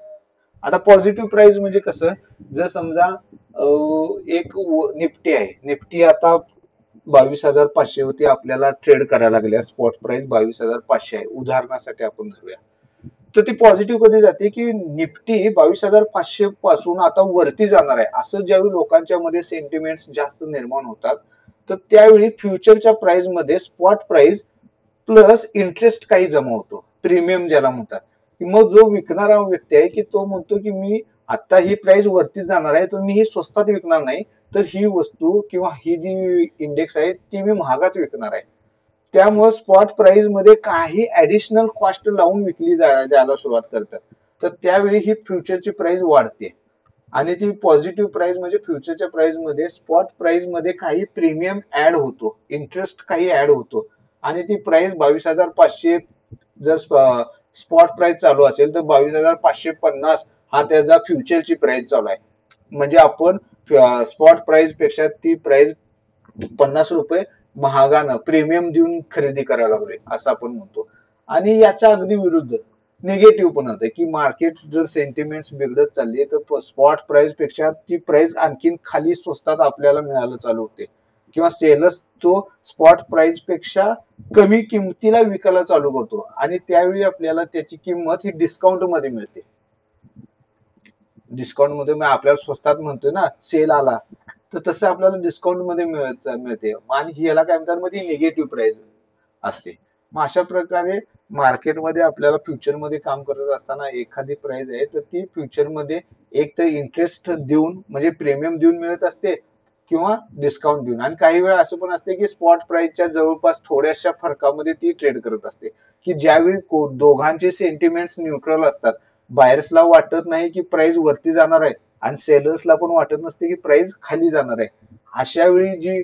आता पॉझिटिव्ह प्राइस म्हणजे कसं, जर समजा एक निफ्टी आहे, निफ्टी आता 22,500 होती आपल्याला ट्रेड करायला लागल्या, स्पॉट प्राइस 22,500 आहे उदाहरणासाठी आपण धरूया. तर ती पॉझिटिव्ह कधी जाते की निफ्टी 22,500 पासून आता वरती जाणार आहे असं ज्यावेळी लोकांच्या मध्ये सेंटिमेंट जास्त निर्माण होतात तर त्यावेळी फ्युचरच्या प्राइस मध्ये स्पॉट प्राइस प्लस इंटरेस्ट काही जमा होतो, प्रीमियम ज्याला म्हणतात. मग जो विकणारा व्यक्ती आहे की तो म्हणतो की मी आता ही प्राइस वरती जाणार आहे तर मी ही स्वस्तात विकणार नाही, तर ही वस्तू किंवा ही जी इंडेक्स आहे ती मी महागात विकणार आहे. त्यामुळे स्पॉट प्राइस मध्ये काही ऍडिशनल कॉस्ट लावून विकली द्यायला सुरुवात करतात. तर त्यावेळी ही फ्युचरची प्राइस वाढते आणि ती पॉझिटिव्ह प्राइस म्हणजे फ्युचरच्या प्राइस मध्ये स्पॉट प्राइस मध्ये काही प्रीमियम ऍड होतो, इंटरेस्ट काही ऍड होतो आणि ती प्राइस 22,500 जर स्पॉट प्राइस चालू असेल तर 22,550 हा त्याचा फ्युचरची प्राइस चालू आहे. म्हणजे आपण स्पॉट प्राइस पेक्षा ती प्राइस 50 रुपये महागानं प्रीमियम देऊन खरेदी करायला लागलोय असं आपण म्हणतो. आणि याच्या अगदी विरुद्ध निगेटिव्ह पण होतं की मार्केट जर सेंटिमेंट्स बिघडत चालली तर स्पॉट प्राइस पेक्षा ती प्राइस आणखीन खाली स्वस्तात आपल्याला मिळायला चालू होते किंवा सेलर्स तो स्पॉट प्राइस पेक्षा कमी किमतीला विकायला चालू करतो आणि त्यावेळी आपल्याला त्याची किंमत ही डिस्काउंट मध्ये मिळते. डिस्काउंट मध्ये आपल्याला स्वस्तात म्हणतोय ना सेल आला तर तसं आपल्याला डिस्काउंट मध्ये मिळते आणि ह्याला काय म्हणतात मध्ये निगेटिव्ह प्राइस असते. मग अशा प्रकारे मार्केटमध्ये आपल्याला फ्युचर मध्ये काम करत असताना एखादी प्राइस आहे तर ती फ्युचर मध्ये एक तर इंटरेस्ट देऊन म्हणजे प्रीमियम देऊन मिळत असते किंवा डिस्काउंट देऊन आणि काही वेळा असं पण असते की स्पॉट प्राइसच्या जवळपास थोड्याशा फरकामध्ये ती ट्रेड करत असते की ज्यावेळी दोघांचे सेंटिमेंट्स न्यूट्रल असतात. बायर्सला वाटत नाही की प्राइस वरती जाणार आहे आणि सेलर्सला पण वाटत नसते की प्राइस खाली जाणार आहे. अशा वेळी जी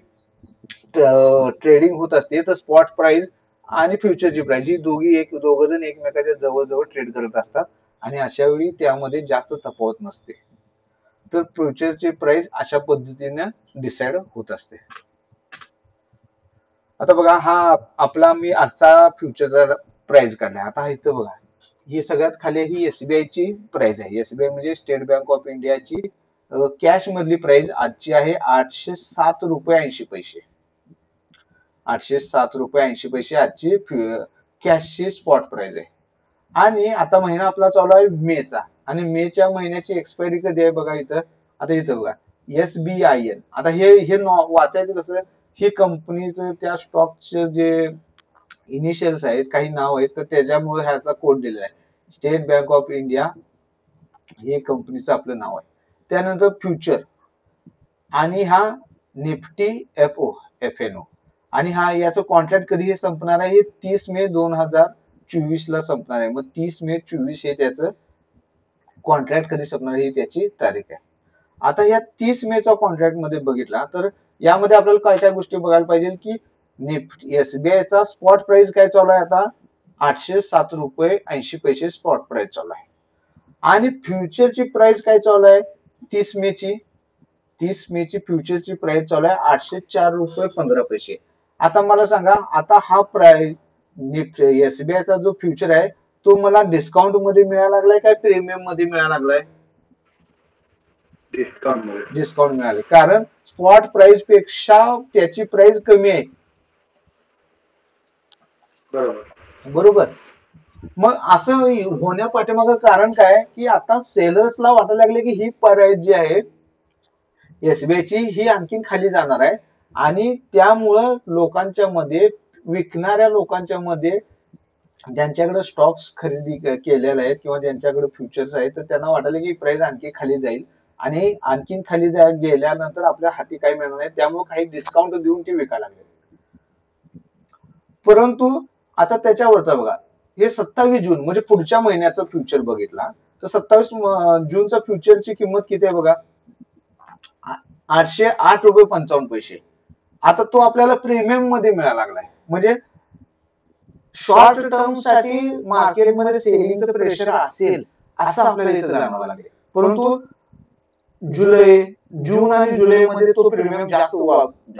ट्रेडिंग होत असते तर स्पॉट प्राइस आणि फ्युचरची प्राइस ही दोघ जण एकमेकाच्या जवळ ट्रेड करत असतात आणि अशा वेळी त्यामध्ये जास्त तफावत नसते. तर फ्युचरची प्राइस अशा पद्धतीने डिसाइड होत असते. आता बघा हा आपला मी आजचा फ्युचरचा प्राइस काढला. आता इथं बघा ही सगळ्यात खाली ही SBI ची प्राइस आहे. SBI म्हणजे स्टेट बँक ऑफ इंडियाची कॅश मधली प्राइस आजची आहे 807.80 रुपये. 807.80 रुपये आजची कॅशची स्पॉट प्राइस आहे. आणि आता महिना आपला चालू आहे मेचा आणि मेच्या महिन्याची एक्सपायरी कधी आहे बघा इथं. आता इथं बघा SBIN. आता हे वाचायचं कसं हे कंपनीचं त्या स्टॉकचे जे इनिशियल्स आहेत काही नाव आहेत तर त्याच्यामुळे ह्याचा कोड दिलेला आहे. स्टेट बँक ऑफ इंडिया हे कंपनीचं आपलं नाव आहे. त्यानंतर फ्युचर आणि हा निफ्टी FNO आणि हा याचं कॉन्ट्रॅक्ट कधी हे संपणार आहे 30 मे 2024 ला संपणार आहे. मग 30 मे 2024 हे त्याचं कॉन्ट्रॅक्ट कधी संपणार ही त्याची तारीख आहे. आता या 30 मेचा कॉन्ट्रॅक्ट मध्ये बघितला तर यामध्ये आपल्याला काय काय गोष्टी बघायला पाहिजे की निफ्टी SBI चा स्पॉट प्राइस काय चालू आहे आता 807.80 रुपये स्पॉट प्राइस चालू आहे आणि फ्युचरची प्राइस काय चालू आहे 30 मेची फ्युचरची प्राइस चालू आहे 804.15 रुपये. आता मला सांगा आता हा प्राइस SBI चा जो फ्युचर आहे तो मला डिस्काउंट मध्ये मिळायला लागलाय काय प्रीमियम मध्ये मिळायला लागलाय. डिस्काउंट मिळाले कारण स्पॉट प्राइस पेक्षा त्याची प्राइस कमी आहे. बरोबर. मग असं होण्या पाठीमागं कारण काय की आता सेलर्सला वाटायला लागले की ही प्राइस जी आहे SBI ची ही आणखीन खाली जाणार आहे आणि त्यामुळं लोकांच्या मध्ये विकणाऱ्या लोकांच्या मध्ये ज्यांच्याकडे स्टॉक्स खरेदी केलेले आहेत किंवा ज्यांच्याकडे फ्युचर्स आहेत तर त्यांना वाटलं की प्राइस आणखी खाली जाईल आणि आणखीन खाली गेल्यानंतर आपल्या हाती काही मिळणार नाही त्यामुळे काही डिस्काउंट देऊन ते विकायला लागले. परंतु आता त्याच्यावरचा बघा हे 27 जून म्हणजे पुढच्या महिन्याचं फ्युचर बघितला तर 27 जूनचा फ्युचरची किंमत किती आहे बघा 808.55 रुपये. आता तो आपल्याला प्रीमियम मध्ये मिळायला लागलाय म्हणजे शॉर्ट टर्म साठी मार्केटमध्ये सेलिंगचं प्रेशर असेल असं आपल्याला इथं जाणवायला लागले. परंतु जून आणि जुलै मध्ये तो प्रीमियम जास्त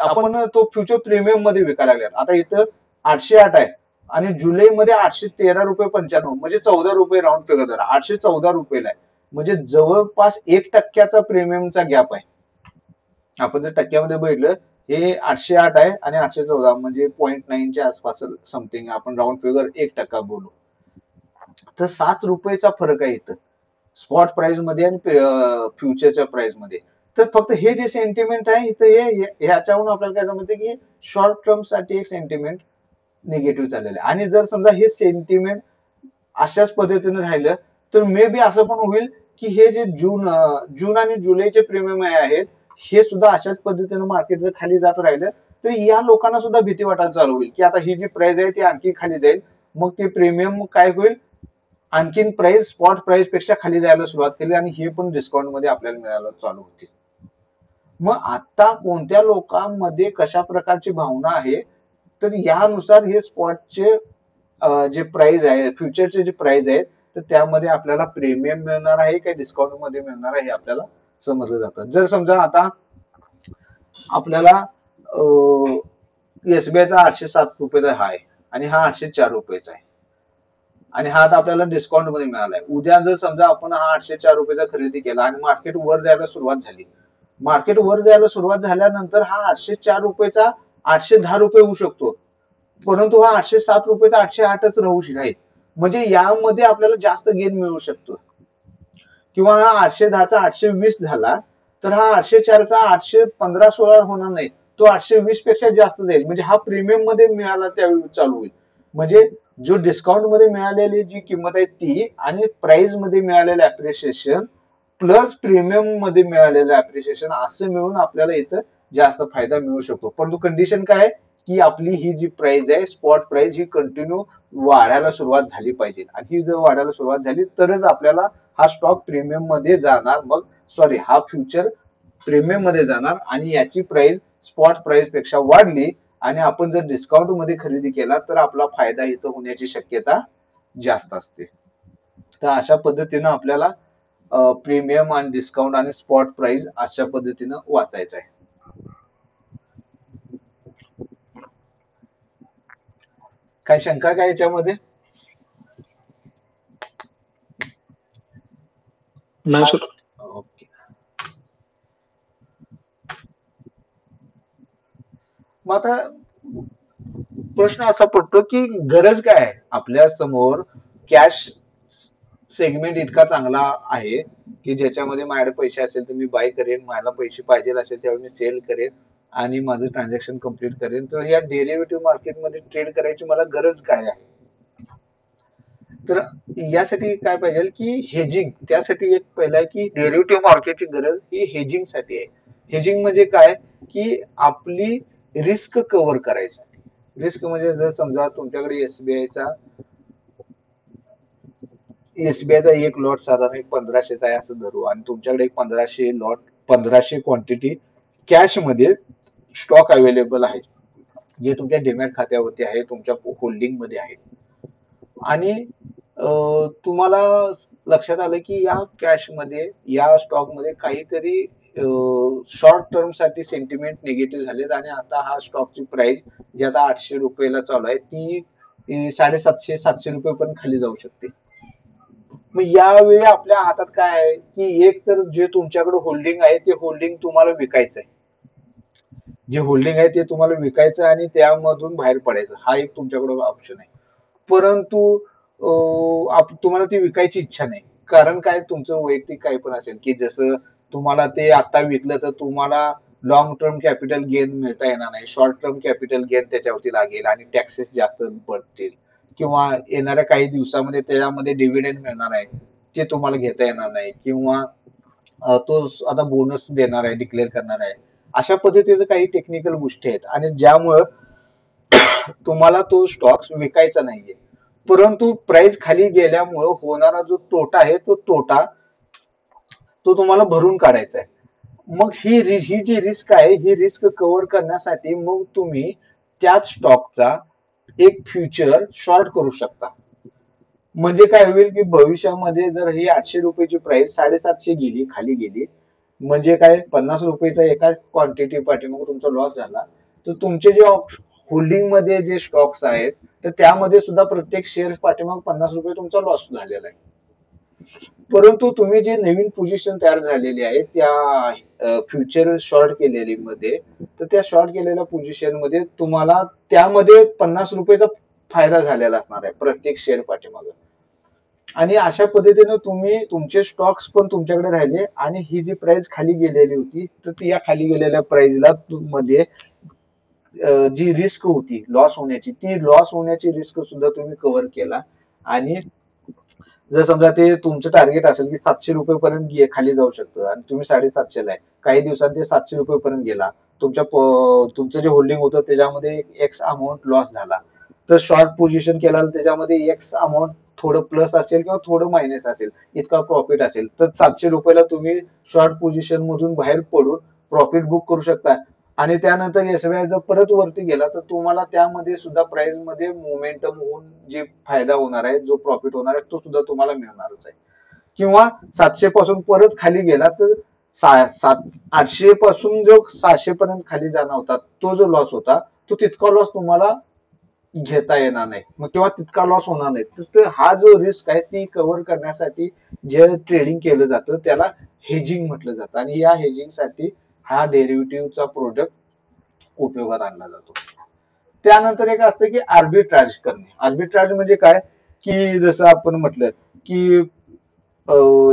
आपण तो फ्युचर प्रीमियम मध्ये विकायला लागला. आता इथं 808 आहे आणि जुलै मध्ये 813.95 म्हणजे 14 रुपये राऊंड फिगर झाला 814 रुपयेला आहे म्हणजे जवळपास 1% प्रीमियमचा गॅप आहे. आपण जर टक्क्यामध्ये बघितलं हे 808 आहे आणि 814 म्हणजे 0.9च्या आसपास समथिंग आपण राऊंड फिगर 1% बोलू तर 7 रुपयेचा फरक आहे इथं स्पॉट प्राइस मध्ये आणि फ्युचरच्या प्राइस मध्ये. तर फक्त हे जे सेंटिमेंट आहे इथं ह्याच्यावरून आपल्याला काय समजते की शॉर्ट टर्म साठी एक सेंटिमेंट निगेटिव्ह चाललेलं आहे आणि जर समजा हे सेंटिमेंट अशाच पद्धतीने राहिलं तर मे बी असं पण होईल की हे जे जून आणि जुलैचे प्रीमियम आहेत हे सुद्धा अशाच पद्धतीने मार्केट जर खाली जात राहिलं तर या लोकांना सुद्धा भीती वाटायला चालू होईल की आता ही जी प्राइस आहे ती आणखी खाली जाईल मग ते प्रीमियम काय होईल आणखीन प्राइस स्पॉट प्राइस पेक्षा खाली जायला सुरुवात केली आणि हे पण डिस्काउंट मध्ये आपल्याला मिळायला चालू होतील. मग आता कोणत्या लोकांमध्ये कशा प्रकारची भावना आहे तर यानुसार हे स्पॉटचे जे प्राइस आहे फ्युचरचे जे प्राइस आहे तर त्यामध्ये आपल्याला प्रीमियम मिळणार आहे काय डिस्काउंट मध्ये मिळणार आहे हे आपल्याला समजलं जातं. जर समजा आता आपल्याला एसबीआयचा 807 रुपयाचा आहे आणि हा 804 रुपयाचा आहे आणि हा आता आपल्याला डिस्काउंट मध्ये मिळालाय. उद्या जर समजा आपण हा 804 रुपयाचा खरेदी केला आणि मार्केट वर जायला सुरुवात झाली, मार्केट वर जायला सुरुवात झाल्यानंतर हा 804 रुपयाचा 810 रुपये होऊ शकतो, परंतु हा 807 रुपयाचा 808च राहू शकतो. म्हणजे यामध्ये आपल्याला जास्त गेन मिळू शकतो. किंवा हा 810चा 820 झाला तर हा 804चा 815-16 होणार नाही, तो 820 पेक्षा जास्त जाईल. म्हणजे हा प्रीमियम मध्ये मिळाला त्यावेळी चालू होईल. म्हणजे जो डिस्काउंट मध्ये मिळालेली जी किंमत आहे ती आणि प्राइस मध्ये मिळालेलं अप्रिशिएशन प्लस प्रीमियम मध्ये मिळालेलं अप्रिशिएशन असं मिळून आपल्याला इथं जास्त फायदा मिळू शकतो. परंतु कंडिशन काय आहे की आपली ही जी प्राइस आहे स्पॉट प्राइस ही कंटिन्यू वाढायला सुरुवात झाली पाहिजे आणि ही जर वाढायला सुरुवात झाली तरच आपल्याला हा स्टॉक प्रीमियम मध्ये जाणार. मग सॉरी हा फ्युचर प्रीमियम मध्ये जाणार आणि याची प्राइस स्पॉट प्राइस पेक्षा वाढली आणि आपण जर डिस्काउंट मध्ये खरेदी केला तर आपला फायदा इथं होण्याची शक्यता जास्त असते. तर अशा पद्धतीनं आपल्याला प्रीमियम आणि डिस्काउंट आणि स्पॉट प्राइस अशा पद्धतीनं वाचायचं आहे. काय शंका काय याच्यामध्ये? नाही सर. ओके. मग आता प्रश्न असा पडतो की गरज काय आहे आपल्या समोर? कॅश सेगमेंट इतका चांगला आहे की ज्याच्यामध्ये माझ्याकडे पैसे असेल तर मी बाय करेन, मला पैसे पाहिजे असेल त्यावेळी मी सेल करेन आणि माझं ट्रान्झॅक्शन कम्प्लीट करेन. तर या डेरिव्हेटिव्ह मार्केटमध्ये ट्रेड करायची मला गरज काय आहे? तर यासाठी काय पाहिजे की हेजिंग. त्यासाठी एक पहिला आहे की डेरिव्हेटिव्ह मार्केटची गरज ही हेजिंग साठी आहे. हेजिंग म्हणजे काय की आपली रिस्क कव्हर करायसाठी. रिस्क म्हणजे जर समजा तुमच्याकडे एसबीआयचा एक लॉट साधारण 1500चा आहे असं धरू आणि तुमच्याकडे एक 1500 क्वांटिटी कॅश मध्ये स्टॉक अवेलेबल आहे जे तुमच्या डीमॅट खात्यावरती आहे, तुमच्या होल्डिंग मध्ये आहे आणि तुम्हाला लक्षात आलं की या कॅश मध्ये या स्टॉक मध्ये काहीतरी शॉर्ट टर्म साठी सेंटिमेंट निगेटिव्ह झालेत आणि आता हा स्टॉकची प्राइस जी आता 800 रुपयाला चालू आहे ती 750-700 रुपये पण खाली जाऊ शकते. मग यावेळी आपल्या हातात काय आहे की एक तर जे तुमच्याकडे होल्डिंग आहे ते होल्डिंग तुम्हाला विकायचं आहे. जे होल्डिंग आहे ते तुम्हाला विकायचं आणि त्यामधून बाहेर पडायचं, हा एक तुमच्याकडे ऑप्शन आहे. परंतु तुम्हाला ती विकायची इच्छा नाही. कारण काय तुमचं वैयक्तिक काही पण असेल की जसं तुम्हाला ते आता विकलं तर तुम्हाला लॉंग टर्म कॅपिटल गेन मिळता येणार नाही, शॉर्ट टर्म कॅपिटल गेन त्याच्यावरती लागेल आणि टॅक्सेस जास्त पडतील किंवा येणाऱ्या काही दिवसामध्ये त्याच्यामध्ये डिव्हिडंड मिळणार आहे ते तुम्हाला घेता येणार नाही किंवा तो आता बोनस देणार आहे, डिक्लेअर करणार आहे. अशा पद्धतीचं काही टेक्निकल गोष्टी आहेत आणि ज्यामुळं तुम्हाला तो स्टॉक विकायचा नाहीये. परंतु प्राइस खाली गेल्यामुळं होणारा जो तोटा आहे तो तोटा तो तुम्हाला भरून काढायचा आहे. मग ही जी रिस्क आहे ही रिस्क कव्हर करण्यासाठी मग तुम्ही त्याच स्टॉकचा एक फ्युचर शॉर्ट करू शकता. म्हणजे काय होईल की भविष्यामध्ये जर ही 800 रुपयाची प्राइस 750 गेली, खाली गेली, म्हणजे काय 50 रुपयाचा एका क्वांटिटी पाठीमागे तुमचा लॉस झाला तर तुमचे जे होल्डिंग मध्ये जे स्टॉक्स आहेत तर त्यामध्ये सुद्धा प्रत्येक शेअर पाठीमागे 50 रुपये तुमचा लॉस झालेला आहे. परंतु तुम्ही जे नवीन पोझिशन तयार झालेली आहे त्या फ्युचर शॉर्ट केलेली मध्ये तर त्या शॉर्ट केलेल्या पोझिशन मध्ये तुम्हाला त्यामध्ये 50 रुपयाचा फायदा झालेला असणार आहे प्रत्येक शेअर पाठीमागे. आणि अशा पद्धतीने तुम्ही तुमचे स्टॉक्स पण तुमच्याकडे राहिले आणि ही जी प्राइस खाली गेलेली होती तर ती या खाली गेलेल्या प्राइसला मध्ये जी रिस्क होती लॉस होण्याची ती लॉस होण्याची रिस्क सुद्धा तुम्ही कव्हर केला. आणि जर समजा ते तुमचं टार्गेट असेल की 700 रुपये पर्यंत खाली जाऊ शकतं आणि तुम्ही 750 ला आहे, काही दिवसात ते 700 रुपये पर्यंत गेला, तुमचं जे होल्डिंग होतं त्याच्यामध्ये एक्स अमाऊंट लॉस झाला तर शॉर्ट पोझिशन केला त्याच्यामध्ये एक्स अमाऊंट थोडं प्लस असेल किंवा थोडं मायनस असेल इतका प्रॉफिट असेल तर 700 रुपयाला तुम्ही शॉर्ट पोझिशन मधून बाहेर पडून प्रॉफिट बुक करू शकता. आणि त्यानंतर एसबीआय जर परत वरती गेला तर तुम्हाला त्यामध्ये सुद्धा प्राइस मध्ये मोमेंटम होऊन जे फायदा होणार आहे जो प्रॉफिट होणार आहे तो सुद्धा तुम्हाला मिळणारच आहे. किंवा 700 पासून परत खाली गेला तर 800 पासून जो 600 पर्यंत खाली जाणार होता तो जो लॉस होता तो तितका लॉस तुम्हाला घेता येणार नाही, मग तेव्हा तितका लॉस होणार नाही. तर हा जो रिस्क आहे ती कव्हर करण्यासाठी जे ट्रेडिंग केलं जातं त्याला हेजिंग म्हटलं जातं, आणि या हेजिंगसाठी हा डेरिव्हेटिव्हचा प्रोडक्ट उपयोगात आणला जातो. त्यानंतर एक असतं की आर्बिट्राज करणे. आर्बिट्राज म्हणजे काय, की जसं आपण म्हटलं की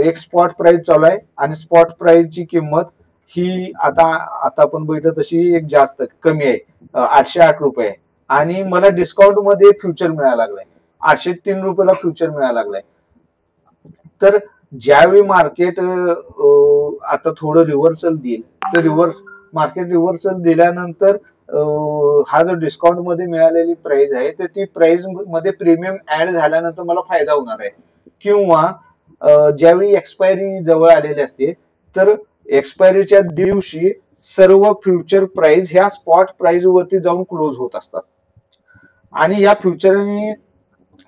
एक स्पॉट प्राइस चालू आहे आणि स्पॉट प्राइसची किंमत ही आता आता आपण बघितलं तशी एक जास्त कमी आहे, 808 रुपये आहे, आणि मला डिस्काउंट मध्ये फ्युचर मिळायला लागलाय, 803 रुपयाला फ्युचर मिळायला लागलाय. तर ज्यावेळी मार्केट आता थोडं रिव्हर्सल देईल, तर मार्केट रिव्हर्सल दिल्यानंतर हा जो डिस्काउंट मध्ये मिळालेली प्राइस आहे तर ती प्राइस मध्ये प्रीमियम ऍड झाल्यानंतर मला फायदा होणार आहे. किंवा ज्यावेळी एक्सपायरी जवळ आलेली असते तर एक्सपायरीच्या दिवशी सर्व फ्युचर प्राइस ह्या स्पॉट प्राइस वरती जाऊन क्लोज होत असतात, आणि या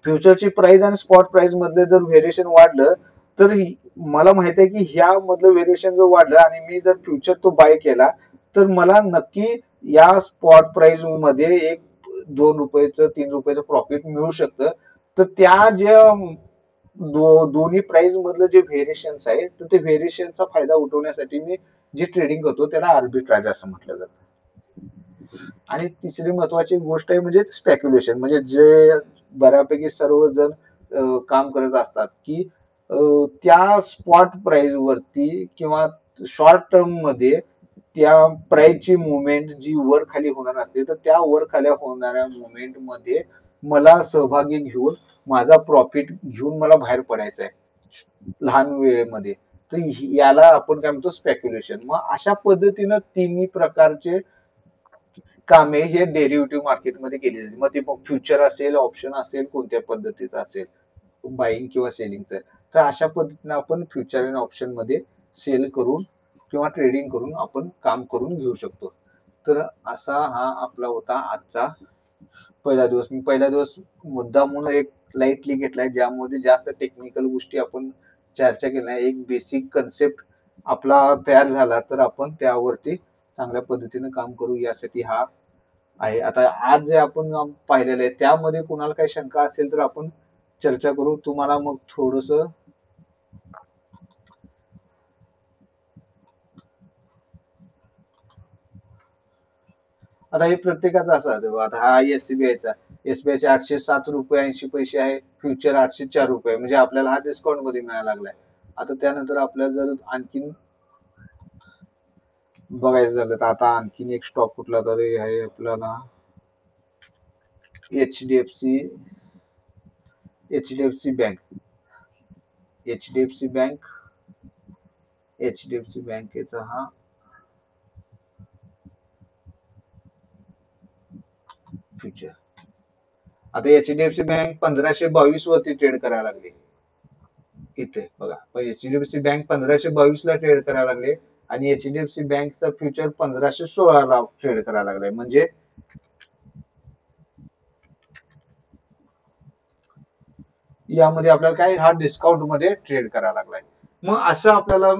फ्युचरची प्राइस आणि स्पॉट प्राइस मधले जर व्हेरिएशन वाढलं तर मला माहित आहे की ह्या मधलं व्हेरिएशन जर वाढलं आणि मी जर फ्युचर तो बाय केला तर मला नक्की या स्पॉट प्राइस मध्ये एक 2 रुपयाचं 3 रुपयाचं प्रॉफिट मिळू शकतं. तर त्या ज्या दोन्ही प्राइस मधलं जे व्हेरिएशन्स आहे तर ते व्हेरिएशनचा फायदा उठवण्यासाठी मी जे ट्रेडिंग करतो त्याला आर्बिट्राज असं म्हटलं जातं. आणि तिसरी महत्वाची गोष्ट आहे म्हणजे स्पेक्युलेशन, म्हणजे जे बऱ्यापैकी सर्वजण काम करत असतात की त्या स्पॉट प्राइस वरती किंवा शॉर्ट टर्म मध्ये त्या प्राइसची मुवमेंट जी वर खाली होणार असते तर त्या वर खाली होणाऱ्या मुवमेंट मध्ये मला सहभागी घेऊन माझा प्रॉफिट घेऊन मला बाहेर पडायचं आहे लहान वेळेमध्ये. तर याला आपण काय म्हणतो स्पेक्युलेशन. मग अशा पद्धतीनं तिन्ही प्रकारचे कामे हे डेरिव्हेटिव्ह मार्केटमध्ये केली जाते. मग ते फ्युचर असेल, ऑप्शन असेल, कोणत्या पद्धतीचं असेल, बाईंग किंवा सेलिंगचं. तर अशा पद्धतीने आपण फ्युचर आणि ऑप्शन मध्ये सेल करून किंवा ट्रेडिंग करून आपण काम करून घेऊ शकतो. तर असा हा आपला होता आजचा पहिला दिवस. मी पहिला दिवस मुद्दा म्हणून एक लाईटली घेतलाय ज्यामध्ये जास्त टेक्निकल गोष्टी आपण चर्चा केल्या. एक बेसिक कन्सेप्ट आपला तयार झाला तर आपण त्यावरती चांगल्या पद्धतीने काम करू यासाठी हा आहे. आता आज जे आपण पाहिलेलं आहे त्यामध्ये कुणाला काही शंका असेल तर आपण चर्चा करू. तुम्हाला मग थोडस आता हे प्रत्येकाचं असं आता हा एसबीआयचा 807 रुपये 80 पैसे आहे, फ्युचर 804 रुपये, म्हणजे आपल्याला हा डिस्काउंट मध्ये मिळायला लागलाय. आता त्यानंतर आपल्याला जर आणखीन बघायचं झालं तर आता आणखीन एक स्टॉक कुठला तरी आहे आपल्याला एचडीएफसी बँक. एचडीएफसी बँकेचा हा फ्युचर. आता एचडीएफसी बँक 1522 वरती ट्रेड करायला लागली. इथे बघा एचडीएफसी बँक 1522 ला ट्रेड करायला लागले आणि एचडीएफसी बँकचा फ्युचर 1516 ला ट्रेड करायला लागलाय. म्हणजे यामध्ये आपल्याला काय हा डिस्काउंट मध्ये ट्रेड करायला लागलाय. मग असं आपल्याला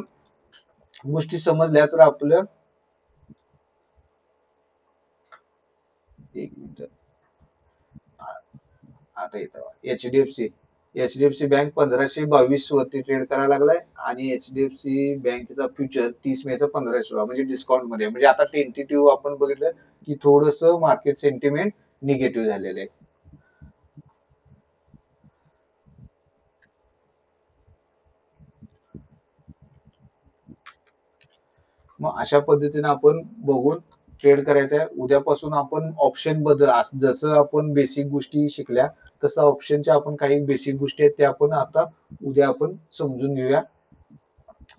गोष्टी समजल्या तर आपलं एक मिनिट आता येतं एचडीएफसी बँक 1522 वरती ट्रेड करायला लागलाय आणि एचडीएफसी बँकेचा फ्युचर 30 मे 1516 म्हणजे डिस्काउंट मध्ये. म्हणजे आता टेंटेटिव्ह आपण बघितलं की थोडस मार्केट सेंटिमेंट निगेटिव्ह झालेलं आहे. मग अशा पद्धतीने आपण बघून ट्रेड करायचं आहे. उद्यापासून आपण ऑप्शन बद्दल जसं आपण बेसिक गोष्टी शिकल्या तसं ऑप्शनच्या आपण काही बेसिक गोष्टी आहेत त्या आपण आता उद्या आपण समजून घेऊया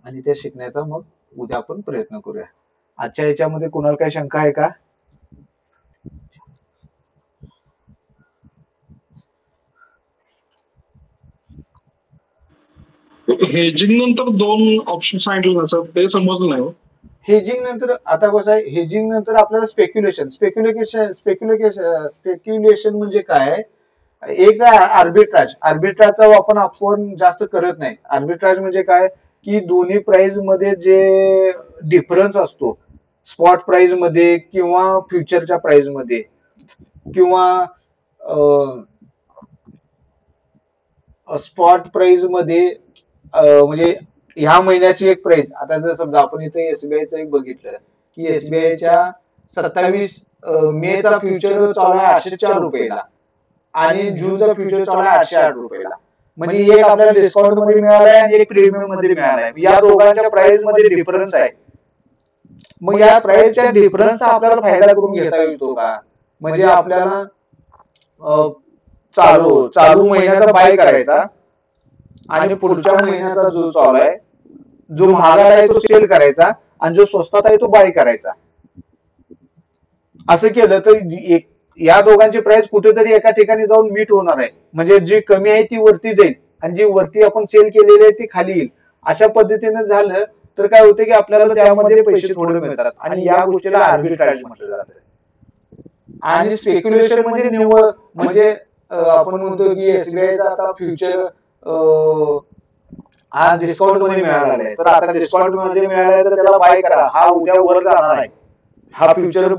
आणि त्या शिकण्याचा मग उद्या आपण प्रयत्न करूया. आजच्या याच्यामध्ये कोणाला काही शंका आहे का? हेजिंग नंतर 2 ऑप्शन सांगितले ना सर, ते समजलं नाही. हेजिंग नंतर आता कसं आहे, हेजिंग नंतर आपल्याला स्पेक्युलेशन म्हणजे काय, एक आर्बिट्राजचा वापर आपण जास्त करत नाही. आर्बिट्राज म्हणजे काय की दोन्ही प्राइस मध्ये जे डिफरन्स असतो स्पॉट प्राइस मध्ये किंवा फ्युचरच्या प्राइस मध्ये किंवा स्पॉट प्राइस मध्ये म्हणजे ह्या महिन्याची एक प्राइस, आता जर समजा आपण इथे एसबीआयचं एक बघितलं की एसबीआयच्या 27 मेचा फ्युचर चालू आहे 804 रुपयाला आणि जूनचा फ्युचर चालू आहे 808 रुपयाला. म्हणजे एक आपल्याला डिस्काउंट मध्ये मिळालाय आणि एक प्रीमियम मध्ये मिळालाय. या दोघांच्या प्राइस मध्ये डिफरन्स आहे. मग या प्राइसच्या डिफरन्सचा आपल्याला फायदा करून घेता येतो का? म्हणजे आपल्याला चालू चालू महिन्याचा बाय करायचा आणि पुढच्या महिन्याचा जो चालू आहे जो महागात आहे तो सेल करायचा आणि जो स्वस्तात आहे तो बाय करायचा. असं केलं तर या दोघांची प्राइस कुठेतरी एका ठिकाणी जाऊन मीट होणार आहे. म्हणजे जी कमी आहे ती वरती जाईल आणि जी वरती आपण सेल केलेली आहे ती खाली येईल. अशा पद्धतीने झालं तर काय होतं की आपल्याला त्यामध्ये पैसे थोडे मिळतात आणि या गोष्टीला आर्बिट्राज म्हटलं जातं. आणि स्पेक्युलेशन म्हणजे निव्वळ म्हणजे आपण म्हणतो की एसबीआयचा आता फ्युचर हा डिस्काउंट मध्ये मिळाला आहे तर आता डिस्काउंट मध्ये मिळाला तर त्याला बाय करा, हा उद्या वर जाणार आहे, हा फ्युचर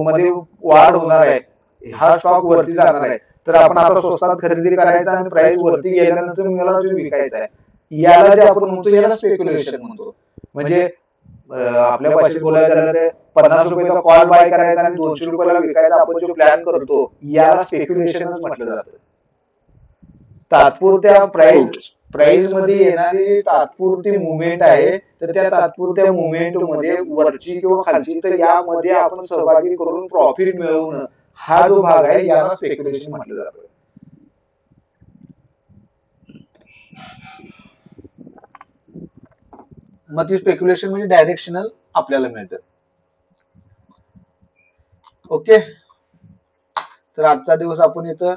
मध्ये वाढ होणार आहे, हा स्टॉक वरती जाणार आहे तर आपण आता स्वस्तात खरेदी करायचा आणि प्राइस वरती गेल्यानंतर मला जो विकायचा आहे, याला जे आपण म्हणतो याला स्पेक्युलेशन म्हणतो. म्हणजे आपल्या भाषेत बोलायचं झालं तर 50 रुपयाचा कॉल बाय करायचा आणि 200 रुपयाला विकायचा आपण जो प्लॅन करतो याला स्पेक्युलेशनच म्हटलं जातं. तात्पुरत्या प्राइस मध्ये येणारी तात्पुरती मुवमेंट आहे तर त्या तात्पुरत्या मुवमेंट मध्ये वरची किंवा खालची तर यामध्ये आपण सहभागी करून प्रॉफिट मिळवणं हा जो भाग आहे याला स्पेक्युलेशन म्हटलं जातं. मग ती स्पेक्युलेशन म्हणजे डायरेक्शनल आपल्याला मिळतं. ओके, तर आजचा दिवस आपण इथं